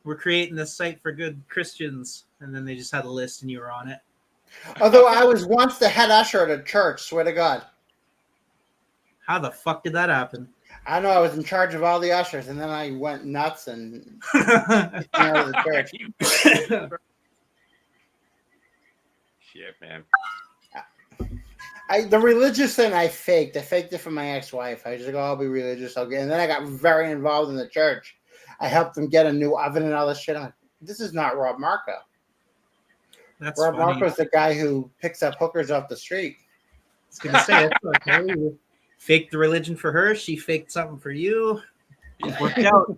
S2: We're creating this site for good Christians, and then they just had a list, and you were on it.
S3: Although I was once the head usher at a church, swear to God.
S2: How the fuck did that happen?
S3: I know I was in charge of all the ushers, and then I went nuts and out of the church.
S6: Shit, man.
S3: The religious thing I faked. I faked it for my ex-wife. I just go, I'll be religious. And then I got very involved in the church. I helped them get a new oven and all this shit. I'm like, this is not Rob Marco.
S2: That's
S3: Rob
S2: funny.
S3: Marco's the guy who picks up hookers off the street.
S2: I was gonna say that's okay. You faked the religion for her. She faked something for you. It worked out.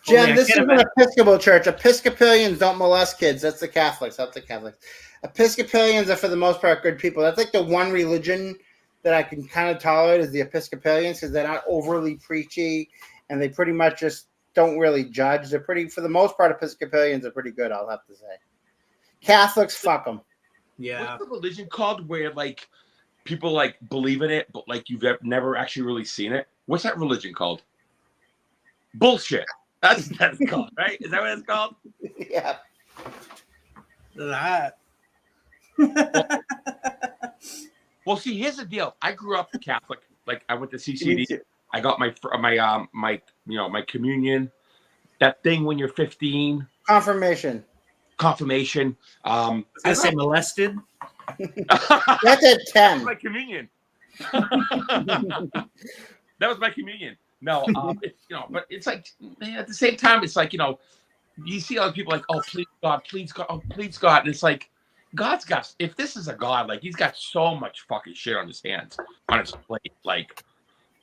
S3: Jen,
S2: I
S3: this is
S2: can't
S3: an Episcopal church. Episcopalians don't molest kids. That's the Catholics. That's the Catholics. Episcopalians are, for the most part, good people. That's like the one religion that I can kind of tolerate is the Episcopalians because they're not overly preachy and they pretty much just don't really judge. They're pretty, for the most part, Episcopalians are pretty good, I'll have to say. Catholics, fuck them.
S2: Yeah.
S6: What's the religion called where like people like believe in it, but like you've never actually really seen it? What's that religion called? Bullshit. That's called, right? Is that what it's called?
S3: Yeah.
S2: That.
S6: Well, see, here's the deal. I grew up Catholic. Like I went to CCD. I got my my communion. That thing when you're 15.
S3: Confirmation.
S2: I say molested.
S3: That's at 10.
S6: My communion. That was my communion. No, but it's like, man, at the same time, it's like, you see other people like, oh, please God, oh, please God. And it's like, God's got, if this is a God, like he's got so much fucking shit on his hands, on his plate. Like,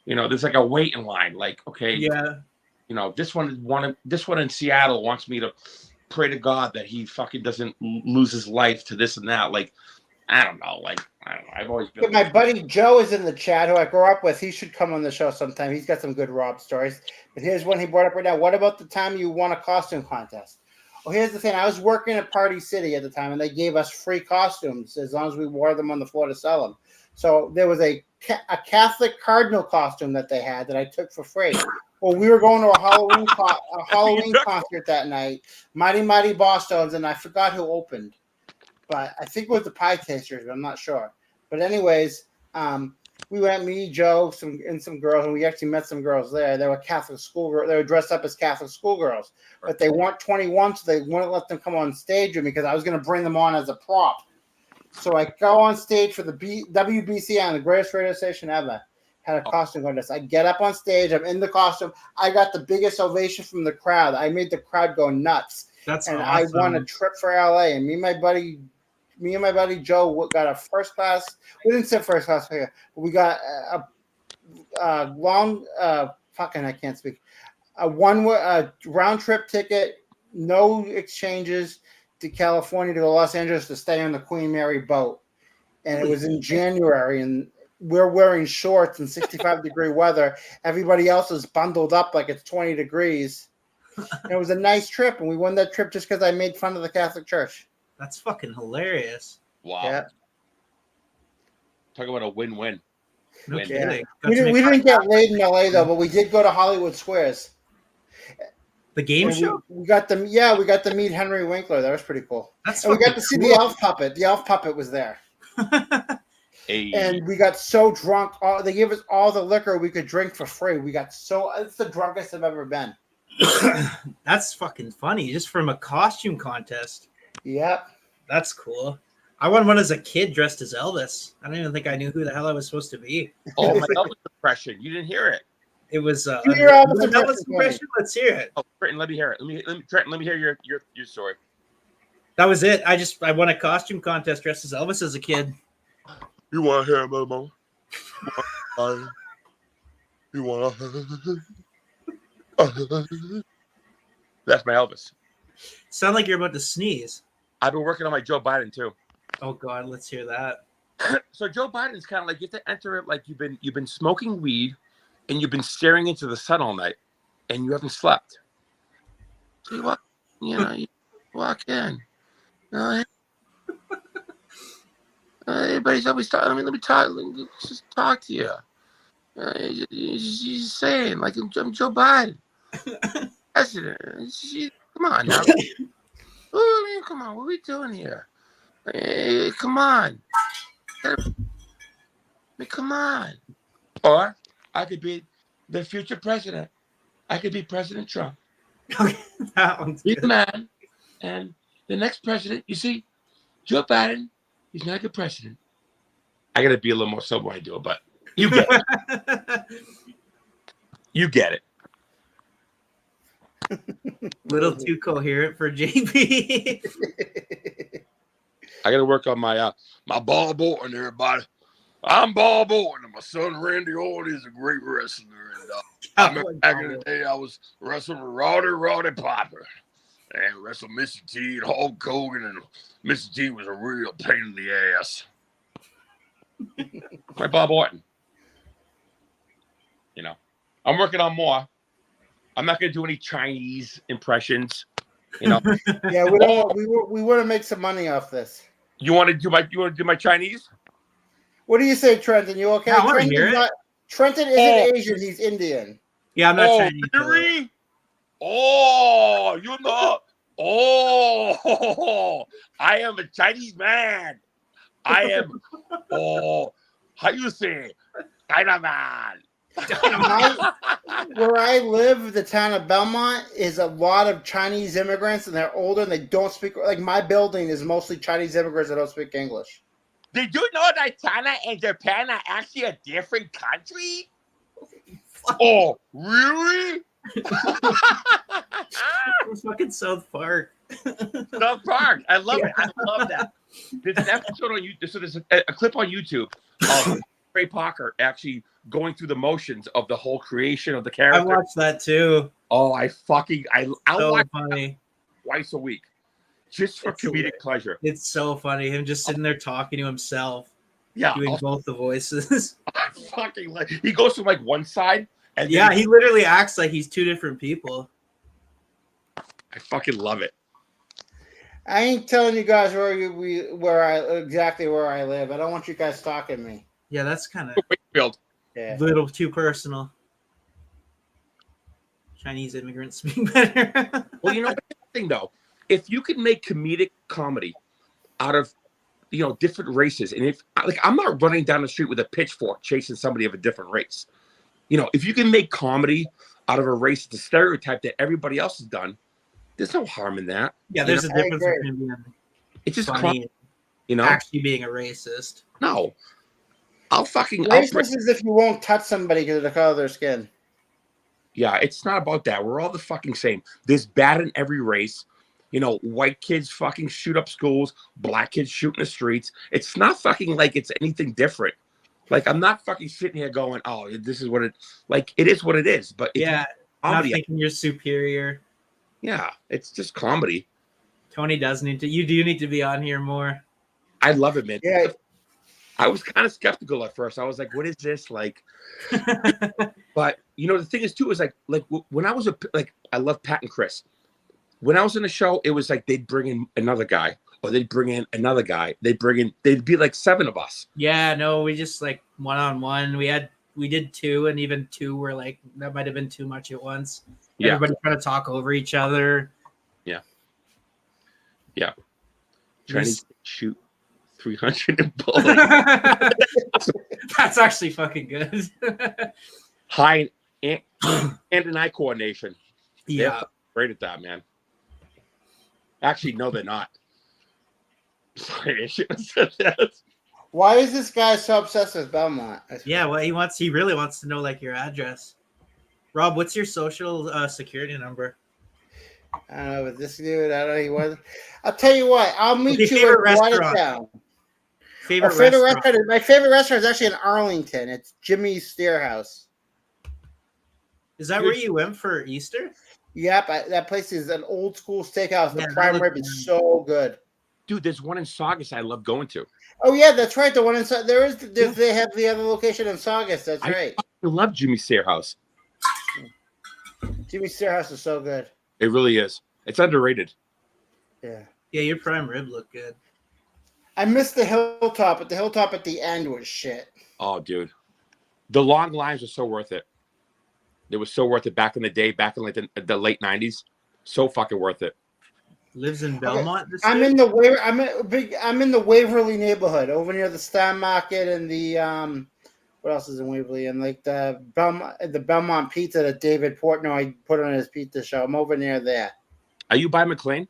S6: there's like a waiting line. Like, okay,
S2: Yeah.
S6: This one in Seattle wants me to pray to God that he fucking doesn't lose his life to this and that. Like, I don't know. Like, I don't know. I've always been.
S3: My buddy Joe is in the chat, who I grew up with. He should come on the show sometime. He's got some good Rob stories. But here's one he brought up right now. What about the time you won a costume contest? Well, here's the thing. I was working at Party City at the time, and they gave us free costumes as long as we wore them on the floor to sell them. So there was a Catholic cardinal costume that they had that I took for free. Well, we were going to a Halloween concert that night. Mighty Mighty Boston's, and I forgot who opened. But I think it was the Pie Tasters, but I'm not sure. But anyways, we went, me, Joe, some girls, and we actually met some girls there. They were Catholic schoolgirls. They were dressed up as Catholic schoolgirls. But they weren't 21, so they wouldn't let them come on stage with me because I was going to bring them on as a prop. So I go on stage for the WBC on the greatest radio station ever. Had a costume contest. I get up on stage. I'm in the costume. I got the biggest ovation from the crowd. I made the crowd go nuts.
S2: That's
S3: and
S2: awesome.
S3: I won a trip for LA. And me and my buddy Joe got a first class. We didn't sit first class here. We got a long fucking I can't speak. A round trip ticket, no exchanges to California to go to Los Angeles to stay on the Queen Mary boat. And it was in January, and we're wearing shorts in 65-degree weather. Everybody else is bundled up like it's 20 degrees. And it was a nice trip, and we won that trip just because I made fun of the Catholic Church.
S2: That's fucking hilarious.
S6: Wow.
S3: Yeah.
S6: Talk about a win-win.
S2: No
S6: Win.
S2: kidding.
S3: We didn't get laid in LA though, but we did go to Hollywood Squares.
S2: The game
S3: And
S2: show?
S3: We got to meet Henry Winkler. That was pretty cool.
S2: That's
S3: And we got
S2: fucking
S3: to see
S2: cool.
S3: the elf puppet. The elf puppet was there.
S6: Hey.
S3: And we got so drunk. They gave us all the liquor we could drink for free. It's the drunkest I've ever been.
S2: That's fucking funny. Just from a costume contest.
S3: Yep.
S2: That's cool. I won one as a kid dressed as Elvis. I don't even think I knew who the hell I was supposed to be.
S6: Oh, my Elvis impression. You didn't hear it.
S2: It was
S3: You hear Elvis
S2: an
S3: impression,
S2: Elvis impression. Let's hear it.
S6: Oh, Trenton, let me hear it. Trenton, let me hear your story.
S2: That was it. I won a costume contest dressed as Elvis as a kid.
S6: You want to hear it, Momo? You want to? That's my Elvis.
S2: Sound like you're about to sneeze.
S6: I've been working on my Joe Biden too.
S2: Oh God, let's hear that.
S6: So Joe Biden's kind of like you have to enter it like you've been smoking weed and you've been staring into the sun all night and you haven't slept. So you walk in. Everybody's always talking. Let me talk. Just talk to you. You're just saying, like, I'm Joe Biden. President. Come on now. Ooh, come on. What are we doing here? Hey, come on. Come on. Or I could be the future president. I could be President Trump.
S2: Okay, that one's
S6: Be
S2: good.
S6: the man. And the next president, you see, Joe Biden, he's not a good president. I got to be a little more sober when I do it, but you get it. You get it.
S2: Little too coherent for JP.
S6: I got to work on my my ball Borton, everybody. I'm Ball Borton, and my son Randy Orton is a great wrestler. And I remember back in the day, I was wrestling with Roddy Piper, and wrestled Mr. T and Hulk Hogan, and Mr. T was a real pain in the ass. My Bob Orton. You know, I'm working on more. I'm not going to do any Chinese impressions. You know.
S3: Yeah, we don't. We want to make some money off this.
S6: You want to do my Chinese?
S3: What do you say, Trenton? You okay?
S2: Yeah, I want to hear it.
S3: Trenton isn't Asian. He's Indian.
S2: Yeah, I'm not Chinese.
S6: Really? Oh, you know. Oh, I am a Chinese man. I am. Oh, how you say? China man.
S3: Where I live, the town of Belmont, is a lot of Chinese immigrants, and they're older and they don't speak. Like my building is mostly Chinese immigrants that don't speak English.
S6: Did you know that China and Japan are actually a different country? Oh, really?
S2: Fucking South Park.
S6: South Park. I love it. I love that. There's an episode on YouTube. So there's a clip on YouTube of Trey Parker actually going through the motions of the whole creation of the character.
S2: I watched that too.
S6: Oh, I
S2: so
S6: watch
S2: funny.
S6: Twice a week, just for comedic pleasure.
S2: It's so funny. Him just sitting there talking to himself.
S6: Yeah,
S2: doing both the voices.
S6: I fucking like. He goes from like one side, and
S2: yeah, he literally acts like he's two different people.
S6: I fucking love it.
S3: I ain't telling you guys exactly where I live. I don't want you guys stalking me.
S2: Yeah, that's kind of
S6: Wakefield.
S3: Yeah.
S2: Little too personal. Chinese immigrants speak better.
S6: Well, you know what the thing though, if you could make comedic comedy out of different races, and if like I'm not running down the street with a pitchfork chasing somebody of a different race, if you can make comedy out of a race, the stereotype that everybody else has done, there's no harm in that.
S2: Yeah, there's a difference between being
S6: it's just
S2: funny
S6: and,
S2: actually being a racist.
S6: No.
S3: Racist is if you won't touch somebody because of the color of their skin.
S6: Yeah, it's not about that. We're all the fucking same. There's bad in every race. White kids fucking shoot up schools, black kids shoot in the streets. It's not fucking like it's anything different. Like, I'm not fucking sitting here going, oh, this is what it is what it is. But
S2: yeah, not thinking you're superior.
S6: Yeah, it's just comedy.
S2: Tony you do need to be on here more.
S6: I love it, man.
S3: Yeah.
S6: I was kind of skeptical at first. I was like, what is this? Like, but the thing is too, is like when I was I love Pat and Chris. When I was in the show, it was like they'd bring in another guy, or they'd bring in another guy. They'd be like 7 of us.
S2: Yeah, no, we just like one-on-one. We did 2, and even 2 were like, that might have been too much at once. Yeah. Everybody trying to talk over each other.
S6: Yeah. Yeah. Trying to shoot 300 in bowling.
S2: That's actually fucking good.
S6: High hand and eye coordination.
S2: Yeah.
S6: They're great at that, man. Actually, no, they're not. Sorry, I should have said that.
S3: Why is this guy so obsessed with Belmont?
S2: Yeah, well, he really wants to know like your address. Rob, what's your social security number?
S3: I don't know, but this dude, I don't know. He was. I'll tell you what. I'll meet you in Watertown.
S2: Favorite restaurant.
S3: My favorite restaurant is actually in Arlington. It's Jimmy's Steerhouse.
S2: Is that where you went for Easter?
S3: Yep, that place is an old school steakhouse. The prime rib is so good.
S6: Dude, there's one in Saugus I love going to.
S3: Oh yeah, that's right. The one in they have the other location in Saugus. That's right.
S6: I love Jimmy's Steerhouse.
S3: Jimmy's Steerhouse is so good.
S6: It really is. It's underrated.
S3: Yeah.
S2: Yeah, your prime rib looked good.
S3: I missed the hilltop, but the hilltop at the end was shit.
S6: Oh, dude. The long lines are so worth it. It was so worth it back in the day, back in like the late 90s. So fucking worth it.
S2: Lives in Belmont.
S3: Okay. I'm in the Waverly neighborhood, over near the Stein Market and the what else is in Waverly? And like the Belmont pizza that David Portnoy put on his pizza show. I'm over near there.
S6: Are you by McLean?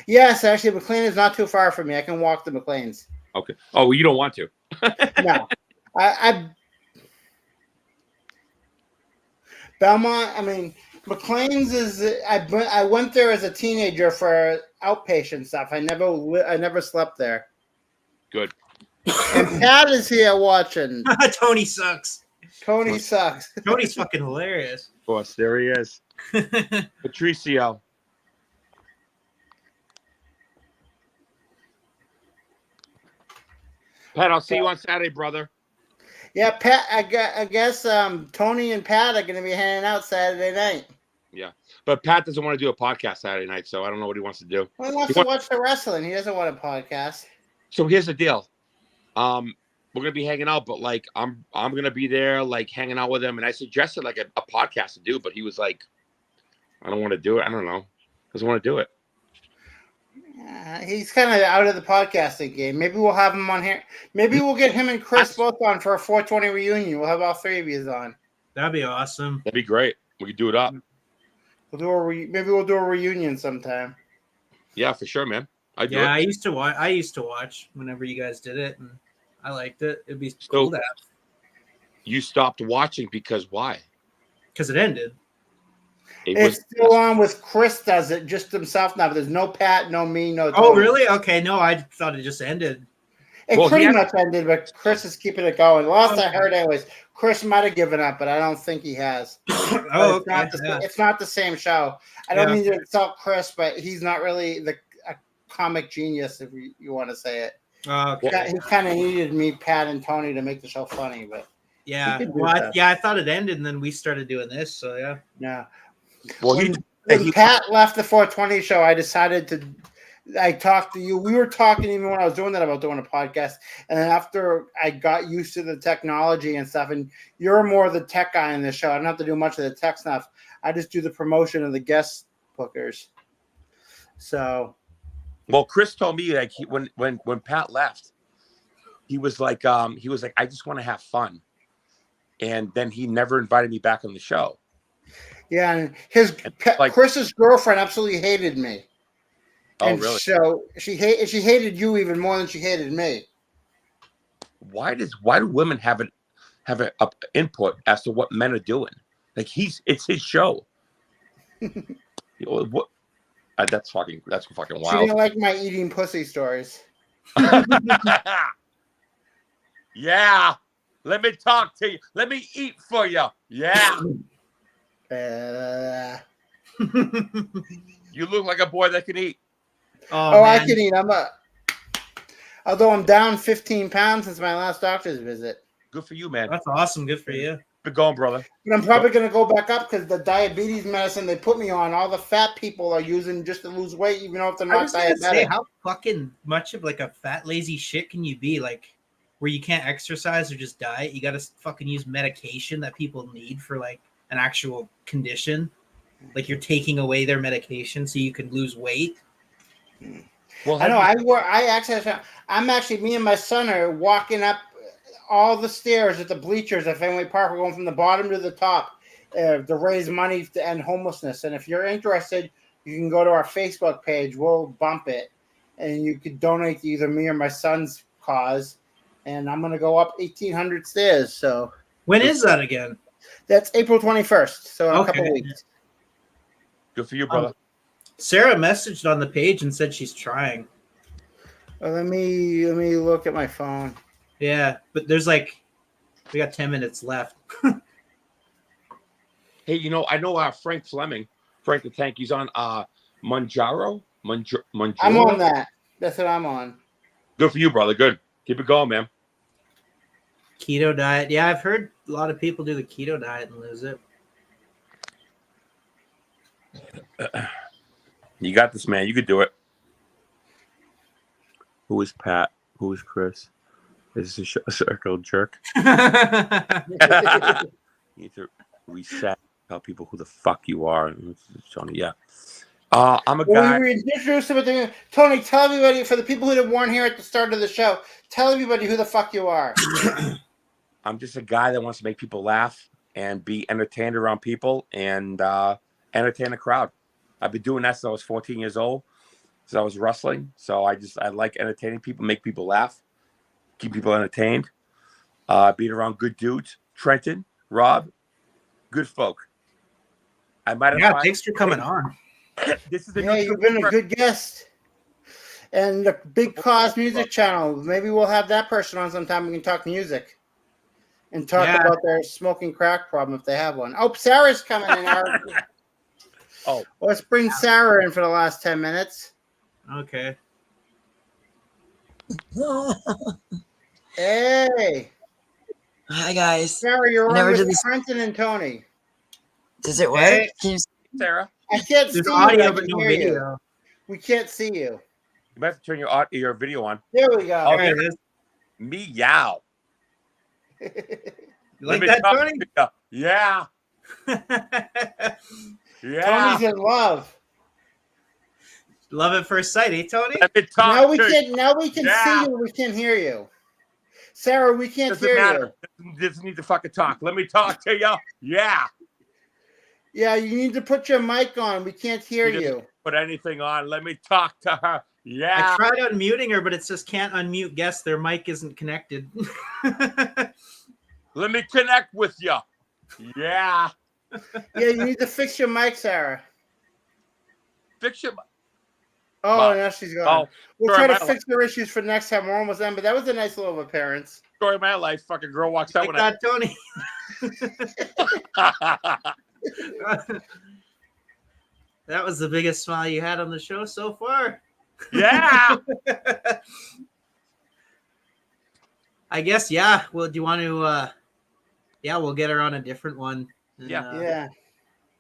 S3: Yes, actually, McLean is not too far from me. I can walk to McLean's.
S6: Okay. Oh, well, you don't want to.
S3: No, I Belmont. I mean, McLean's is. I went there as a teenager for outpatient stuff. I never slept there.
S6: Good.
S3: And Pat is here watching.
S2: Tony sucks.
S3: Tony sucks.
S2: Tony's fucking hilarious.
S6: Of course, there he is. Patricio. Pat, I'll see you on Saturday, brother.
S3: Yeah, Pat. I guess Tony and Pat are going to be hanging out Saturday night.
S6: Yeah, but Pat doesn't want to do a podcast Saturday night, so I don't know what he wants to do.
S3: Well, he wants to watch the wrestling. He doesn't want a podcast.
S6: So here's the deal. We're gonna be hanging out, but like I'm gonna be there, like hanging out with him. And I suggested like a podcast to do, but he was like, I don't want to do it. I don't know. Doesn't want to do it.
S3: He's kind of out of the podcasting game. Maybe we'll have him on here. Maybe we'll get him and Chris both on for a 420 reunion. We'll have all three of you on.
S2: That'd be awesome.
S6: That'd be great. We could do it up.
S3: Maybe we'll do a reunion sometime.
S6: Yeah, for sure, man.
S2: I used to watch. I used to watch whenever you guys did it, and I liked it. It'd be cool to have.
S6: You stopped watching because why?
S2: Because it ended.
S3: It's still on with Chris does it just himself now, but there's no Pat, no me, no Tony.
S2: Oh, really? Okay, no, I thought it just ended.
S3: It pretty much ended, but Chris is keeping it going. Last I heard anyways, Chris might have given up, but I don't think he has. It's not the same show. I don't mean to insult Chris, but he's not really a comic genius, if you want to say it. He kind of needed me, Pat, and Tony to make the show funny, but
S2: I thought it ended, and then we started doing this, so yeah.
S3: Yeah.
S6: Well,
S3: when Pat left the 420 show, I decided to. I talked to you. We were talking even when I was doing that about doing a podcast. And then after I got used to the technology and stuff, and you're more the tech guy in the show. I don't have to do much of the tech stuff. I just do the promotion of the guest bookers. So,
S6: well, Chris told me like when Pat left, he was like, I just want to have fun, and then he never invited me back on the show.
S3: Yeah, and Chris's girlfriend absolutely hated me.
S6: Oh, really?
S3: So she hated you even more than she hated me.
S6: Why do women have an input as to what men are doing? Like it's his show. That's fucking wild.
S3: She didn't like my eating pussy stories.
S6: Yeah, let me talk to you. Let me eat for you. Yeah. You look like a boy that can eat.
S3: Oh, I can eat. Although I'm down 15 pounds since my last doctor's visit.
S6: Good for you, man.
S2: That's awesome. Good for you.
S6: Good going, brother.
S3: But I'm probably going to go back up because the diabetes medicine they put me on, all the fat people are using just to lose weight, even though if they're not diabetic.
S2: Say, how fucking much of like a fat, lazy shit can you be? Like, where you can't exercise or just diet? You got to fucking use medication that people need for like an actual condition. Like you're taking away their medication so you can lose weight.
S3: Well, I know. I'm actually, me and my son are walking up all the stairs at the bleachers at Fenway Park. We're going from the bottom to the top to raise money to end homelessness. And if you're interested, you can go to our Facebook page. We'll bump it, and you could donate to either me or my son's cause. And I'm going to go up 1,800 stairs. So
S2: when is that again?
S3: That's April 21st. So in a couple weeks.
S6: Good for you, brother.
S2: Sarah messaged on the page and said she's trying.
S3: Well, let me look at my phone.
S2: Yeah, but we got 10 minutes left.
S6: Hey, I know Frank Fleming, Frank the Tank. He's on Manjaro.
S3: I'm on that. That's what I'm on.
S6: Good for you, brother. Good. Keep it going, man.
S2: Keto diet. Yeah, I've heard a lot of people do the keto diet and lose it.
S6: You got this, man. You could do it. Who is Pat? Who is Chris? Is this a circle jerk? You need to reset. Tell people who the fuck you are. Tony, yeah. I'm a guy.
S3: We introduced him. Tony, tell everybody, for the people who weren't here at the start of the show, tell everybody who the fuck you are.
S6: I'm just a guy that wants to make people laugh and be entertained around people and entertain a crowd. I've been doing that since I was 14 years old. So I was wrestling. So I like entertaining people, make people laugh, keep people entertained. Being around good dudes. Trenton, Rob, good folk. I might have.
S2: Yeah, thanks for coming on.
S6: This is a
S3: Yeah, you've been a good guest. And the Big Cause Music Channel. Maybe we'll have that person on sometime. We can talk music and talk about their smoking crack problem if they have one. Oh, Sarah's coming in.
S6: Oh,
S3: let's bring Sarah in for the last 10 minutes.
S2: Okay.
S3: Hey.
S9: Hi guys.
S3: Sarah, you're on with Trenton and Tony.
S9: Does it work?
S2: Hey.
S9: Can you...
S6: Sarah.
S3: I can't
S2: There's
S3: see
S2: audio,
S3: you.
S2: but no video.
S3: We can't see you.
S6: You might have to turn your video on.
S3: There we go.
S6: Oh,
S2: There it is.
S6: Meow.
S2: You like that, Tony?
S6: Yeah. Yeah.
S3: Tony's in love.
S2: Love at first sight, eh, Tony?
S6: Let me talk
S3: Now we
S6: to
S3: can. Now we can
S6: Yeah.
S3: see you. We can't hear you. Sarah, we can't
S6: Doesn't
S3: hear
S6: matter.
S3: you.
S6: Doesn't need to fucking talk. Let me talk to you. Yeah.
S3: Yeah, you need to put your mic on. We can't hear
S6: You
S3: you.
S6: didn't put anything on. Let me talk to her. Yeah.
S2: I tried unmuting her, but it says can't unmute guests. Their mic isn't connected.
S6: Let me connect with you. Yeah.
S3: Yeah, you need to fix your mic, Sarah.
S6: Fix your.
S3: Oh,
S6: Wow.
S3: now she's gone.
S6: Oh,
S3: We'll
S6: story
S3: try
S6: of
S3: to
S6: my
S3: fix their issues for next time. We're almost done, but that was a nice little appearance.
S6: Story of my life. Fucking girl walks out
S2: Like
S6: when
S2: that, Tony. That was the biggest smile you had on the show so far.
S6: Yeah.
S2: I guess, yeah. Well, do you want to we'll get her on a different one. And,
S6: Yeah.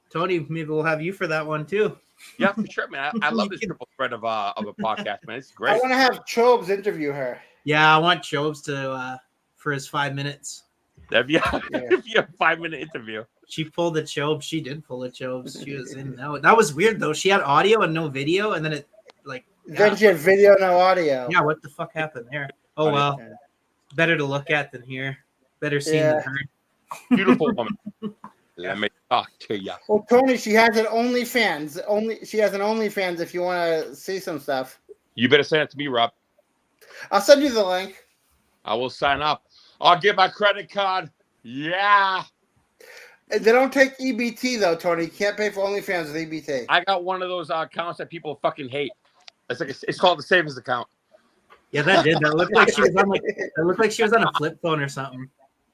S2: Tony, maybe we'll have you for that one too.
S6: Yeah, for sure, man. I love this triple threat of a podcast, man. It's
S3: I
S6: great.
S3: want to have Chobes interview her.
S2: Yeah, I want Jobs to for his 5 minutes.
S6: That'd be a 5-minute interview.
S2: She pulled the Chobes. She did pull the Chobes. She was in that was weird though. She had audio and no video, and then it
S3: Then she had video, no audio.
S2: Yeah, what the fuck happened there? Oh well. Better to look at than hear. Better seen than heard.
S6: Beautiful woman. Let me talk to you.
S3: Well, Tony, she has an OnlyFans. She has an OnlyFans if you want to see some stuff.
S6: You better send it to me, Rob.
S3: I'll send you the link.
S6: I will sign up. I'll get my credit card. Yeah.
S3: They don't take EBT though, Tony. You can't pay for OnlyFans with EBT.
S6: I got one of those accounts that people fucking hate. It's called the savings account.
S2: Yeah, that did. That looked like she was on It looked like she was on a flip phone or something.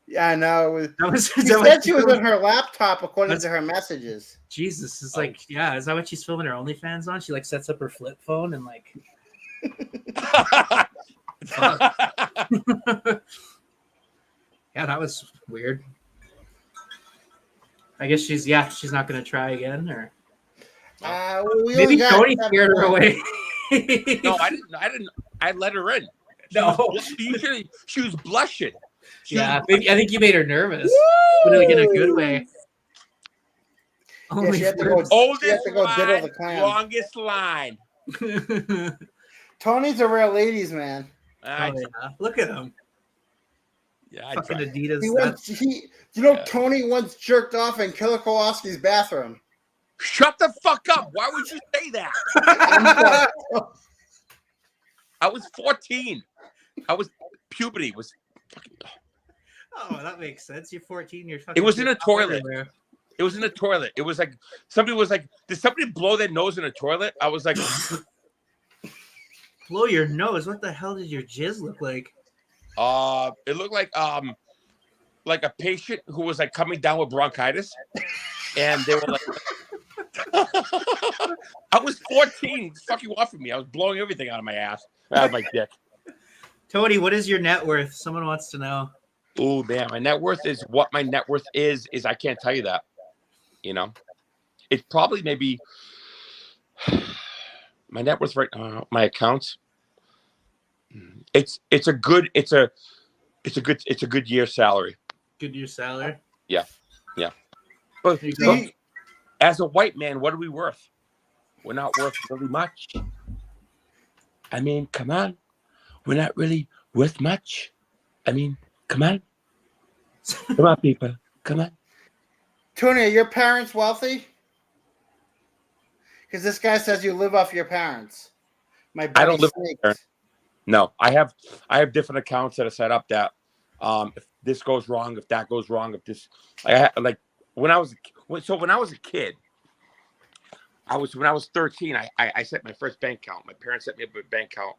S3: Yeah, I know.
S2: She
S3: said she was on her laptop according to her messages.
S2: Jesus, it's like, yeah, is that what she's filming her OnlyFans on? She like sets up her flip phone and like. Yeah, that was weird. I guess she's not gonna try again, or
S3: Maybe
S2: Tony scared her away.
S6: No, I didn't. I let her in. She was blushing.
S2: I think you made her nervous, but like in a good way.
S3: Yeah, she had to go.
S6: Oldest
S3: diddle the
S6: line,
S3: clam.
S6: longest line.
S3: Tony's a real ladies man.
S2: Look at him.
S6: Yeah,
S2: fucking Adidas.
S3: Tony once jerked off in Killer Kowalski's bathroom.
S6: Shut the fuck up! Why would you say that? I was 14. Puberty was fucking.
S2: Oh, that makes sense. You're 14. You're fucking.
S6: It was in a toilet.
S2: Everywhere.
S6: It was in a toilet. It was like somebody was like, "Did somebody blow their nose in a toilet?" I was like,
S2: "Blow your nose? What the hell did your jizz look like?"
S6: It looked like a patient who was like coming down with bronchitis, and they were like, I was 14. Fuck you off of me. I was blowing everything out of my ass, out of my dick.
S2: Tony, what is your net worth? Someone wants to know.
S6: Oh man, my net worth is what my net worth is I can't tell you that. You know, it's probably maybe my net worth right now. My accounts. It's a good year salary.
S2: Good year salary.
S6: Yeah. But as a white man, what are we worth? We're not worth really much. I mean, come on. We're not really worth much. I mean, come on. Come on, people. Come on.
S3: Tony, are your parents wealthy? Because this guy says you live off your parents. My
S6: I
S3: buddy
S6: don't live
S3: Snakes.
S6: there. No, I have different accounts that are set up that if this goes wrong, if that goes wrong, if this like when I was a kid, when I was 13, I set my first bank account. My parents set me up a bank account,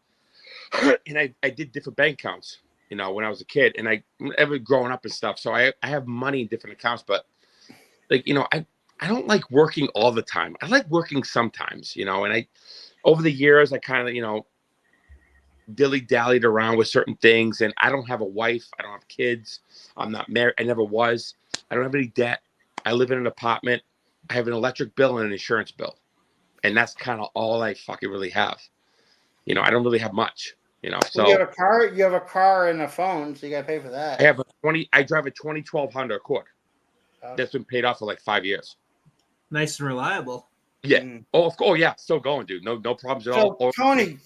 S6: and I did different bank accounts, when I was a kid, and I ever growing up and stuff. So I have money in different accounts, but like I don't like working all the time. I like working sometimes, and I over the years I kind of dilly-dallied around with certain things, and I don't have a wife, I don't have kids, I'm not married, I never was, I don't have any debt, I live in an apartment, I have an electric bill and an insurance bill, and that's kind of all I fucking really have. I don't really have much, so
S3: Well, you have a car and a phone, so you gotta pay for that.
S6: I drive a 2012 Honda Accord that's been paid off for like 5 years.
S2: Nice and reliable.
S6: Yeah. Oh yeah, still going, dude. No problems at all.
S3: So Tony,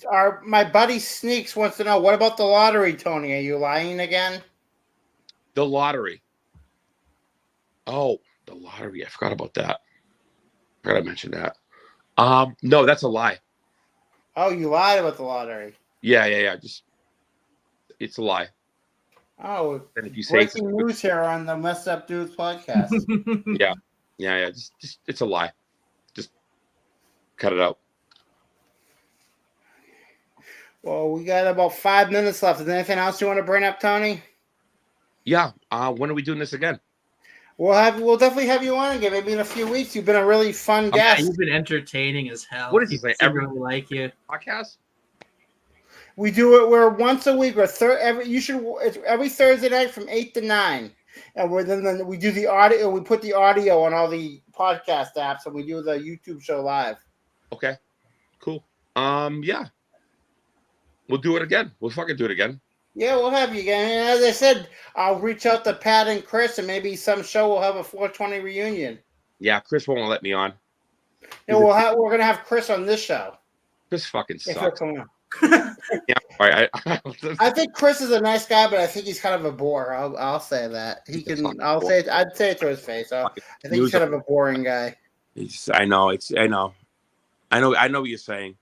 S3: my buddy Sneaks wants to know, what about the lottery, Tony? Are you lying again?
S6: The lottery. Oh, the lottery. I forgot about that. I forgot to mention that. No, that's a lie.
S3: Oh, you lied about the lottery.
S6: Yeah. It's a lie.
S3: Oh,
S6: and if you say
S3: breaking news here on the Messed Up Dudes podcast.
S6: Yeah. Just it's a lie. Just cut it out.
S3: Well, we got about 5 minutes left. Is there anything else you want to bring up, Tony?
S6: Yeah. When are we doing this again?
S3: We'll definitely have you on again. Maybe in a few weeks. You've been a really fun guest.
S2: You've been entertaining as hell.
S6: What is this? Like every
S2: really like you
S6: podcast?
S3: We do it. We're once a week or it's every Thursday night from 8 to 9, and then we do the audio. We put the audio on all the podcast apps, and we do the YouTube show live.
S6: Okay, cool. Yeah, we'll do it again. We'll fucking do it again.
S3: Yeah, we'll have you again. And as I said, I'll reach out to Pat and Chris, and maybe some show we'll have a 420 reunion.
S6: Yeah, Chris won't let me on.
S3: Yeah, we're gonna have Chris on this show.
S6: Chris fucking sucks.
S3: Yeah, I think Chris is a nice guy, but I think he's kind of a bore. I'll say that. I'd say it to his face. I think he's kind of a boring guy.
S6: I know what you're saying.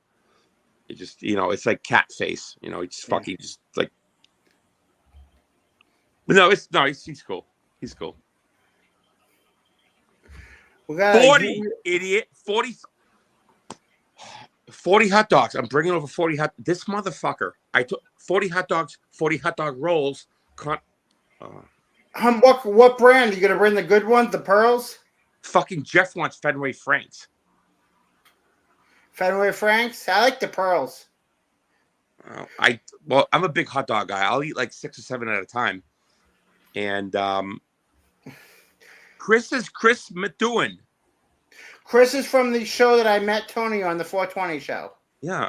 S6: It just, it's like cat face. It's fucking just like. But he's cool. He's cool.
S3: We got
S6: 40, idiot. 40 hot dogs. I'm bringing over 40 this motherfucker. I took 40 hot dogs, 40 hot dog rolls.
S3: What brand? Are you going to bring the good ones, the pearls?
S6: Fucking Jeff wants Fenway Franks.
S3: Fenway Franks? I like the pearls.
S6: I'm a big hot dog guy. I'll eat like 6 or 7 at a time. And Chris Methuen.
S3: Chris is from the show that I met Tony on, the 420 show.
S6: Yeah.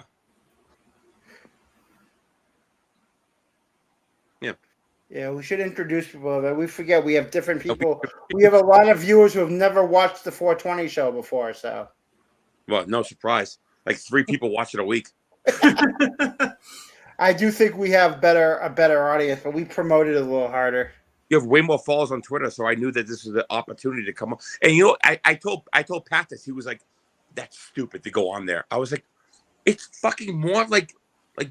S3: Yeah, we should introduce people. But we forget we have different people. We have a lot of viewers who have never watched the 420 show before. So,
S6: well, no surprise. Like 3 people watch it a week. I
S3: do think we have a better audience, but we promote it a little harder.
S6: You have way more followers on Twitter, so I knew that this was the opportunity to come up. And I told Pat this. He was like, "That's stupid to go on there." I was like, "It's fucking more like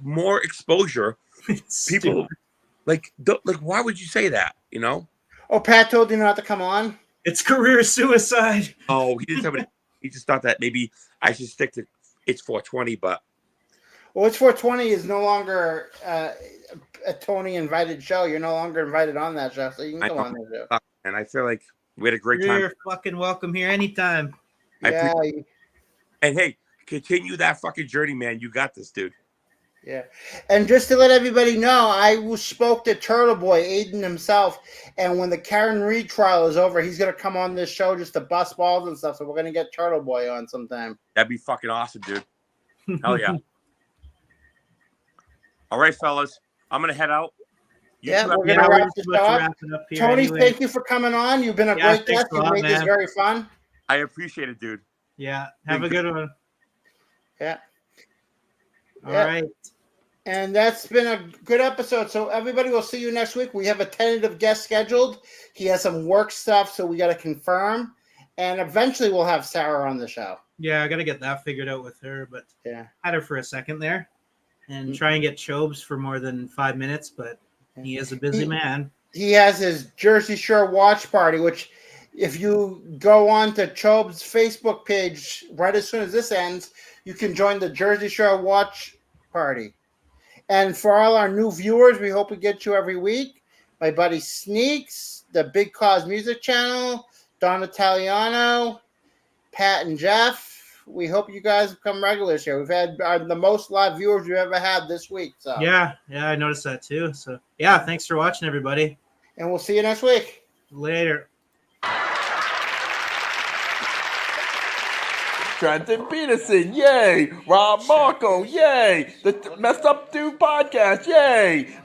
S6: more exposure." People like why would you say that?
S3: Oh, Pat told you not to come on.
S2: It's career suicide.
S6: Oh, he didn't tell me. He just thought that maybe I should stick to It's 420, but.
S3: Well, It's 420 is no longer a Tony invited show. You're no longer invited on that show, so you can come on the show.
S6: And I feel like we had a great time.
S2: You're fucking welcome here anytime.
S3: Yeah.
S6: And hey, continue that fucking journey, man. You got this, dude.
S3: Yeah. And just to let everybody know, I spoke to Turtle Boy, Aiden himself, and when the Karen Reed trial is over, he's going to come on this show just to bust balls and stuff, so we're going to get Turtle Boy on sometime.
S6: That'd be fucking awesome, dude. Hell yeah. All right, fellas. I'm going to head out.
S3: We're going to wrap this up. Tony, thank you for coming on. You've been a great guest. You made this very fun.
S6: I appreciate it, dude.
S2: Yeah. Have a good one.
S3: Yeah.
S2: All right.
S3: And that's been a good episode. So everybody, will see you next week. We have a tentative guest scheduled. He has some work stuff, so we got to confirm. And eventually we'll have Sarah on the show.
S2: Yeah, I got to get that figured out with her, but
S3: yeah,
S2: had her for a second there. and try and get Chobes for more than 5 minutes, but he is a busy man.
S3: He has his Jersey Shore watch party, which if you go on to Chob's Facebook page right as soon as this ends, you can join the Jersey Shore watch party. And for all our new viewers, we hope we get you every week. My buddy Sneaks, the Big Cause Music Channel, Don Italiano, Pat and Jeff. We hope you guys become regulars here. We've had the most live viewers we've ever had this week. So
S2: Yeah, I noticed that too. So yeah, thanks for watching, everybody.
S3: And we'll see you next week.
S2: Later.
S10: Trenton Peterson, yay! Rob Marco, yay! The Messed Up Dude podcast, yay!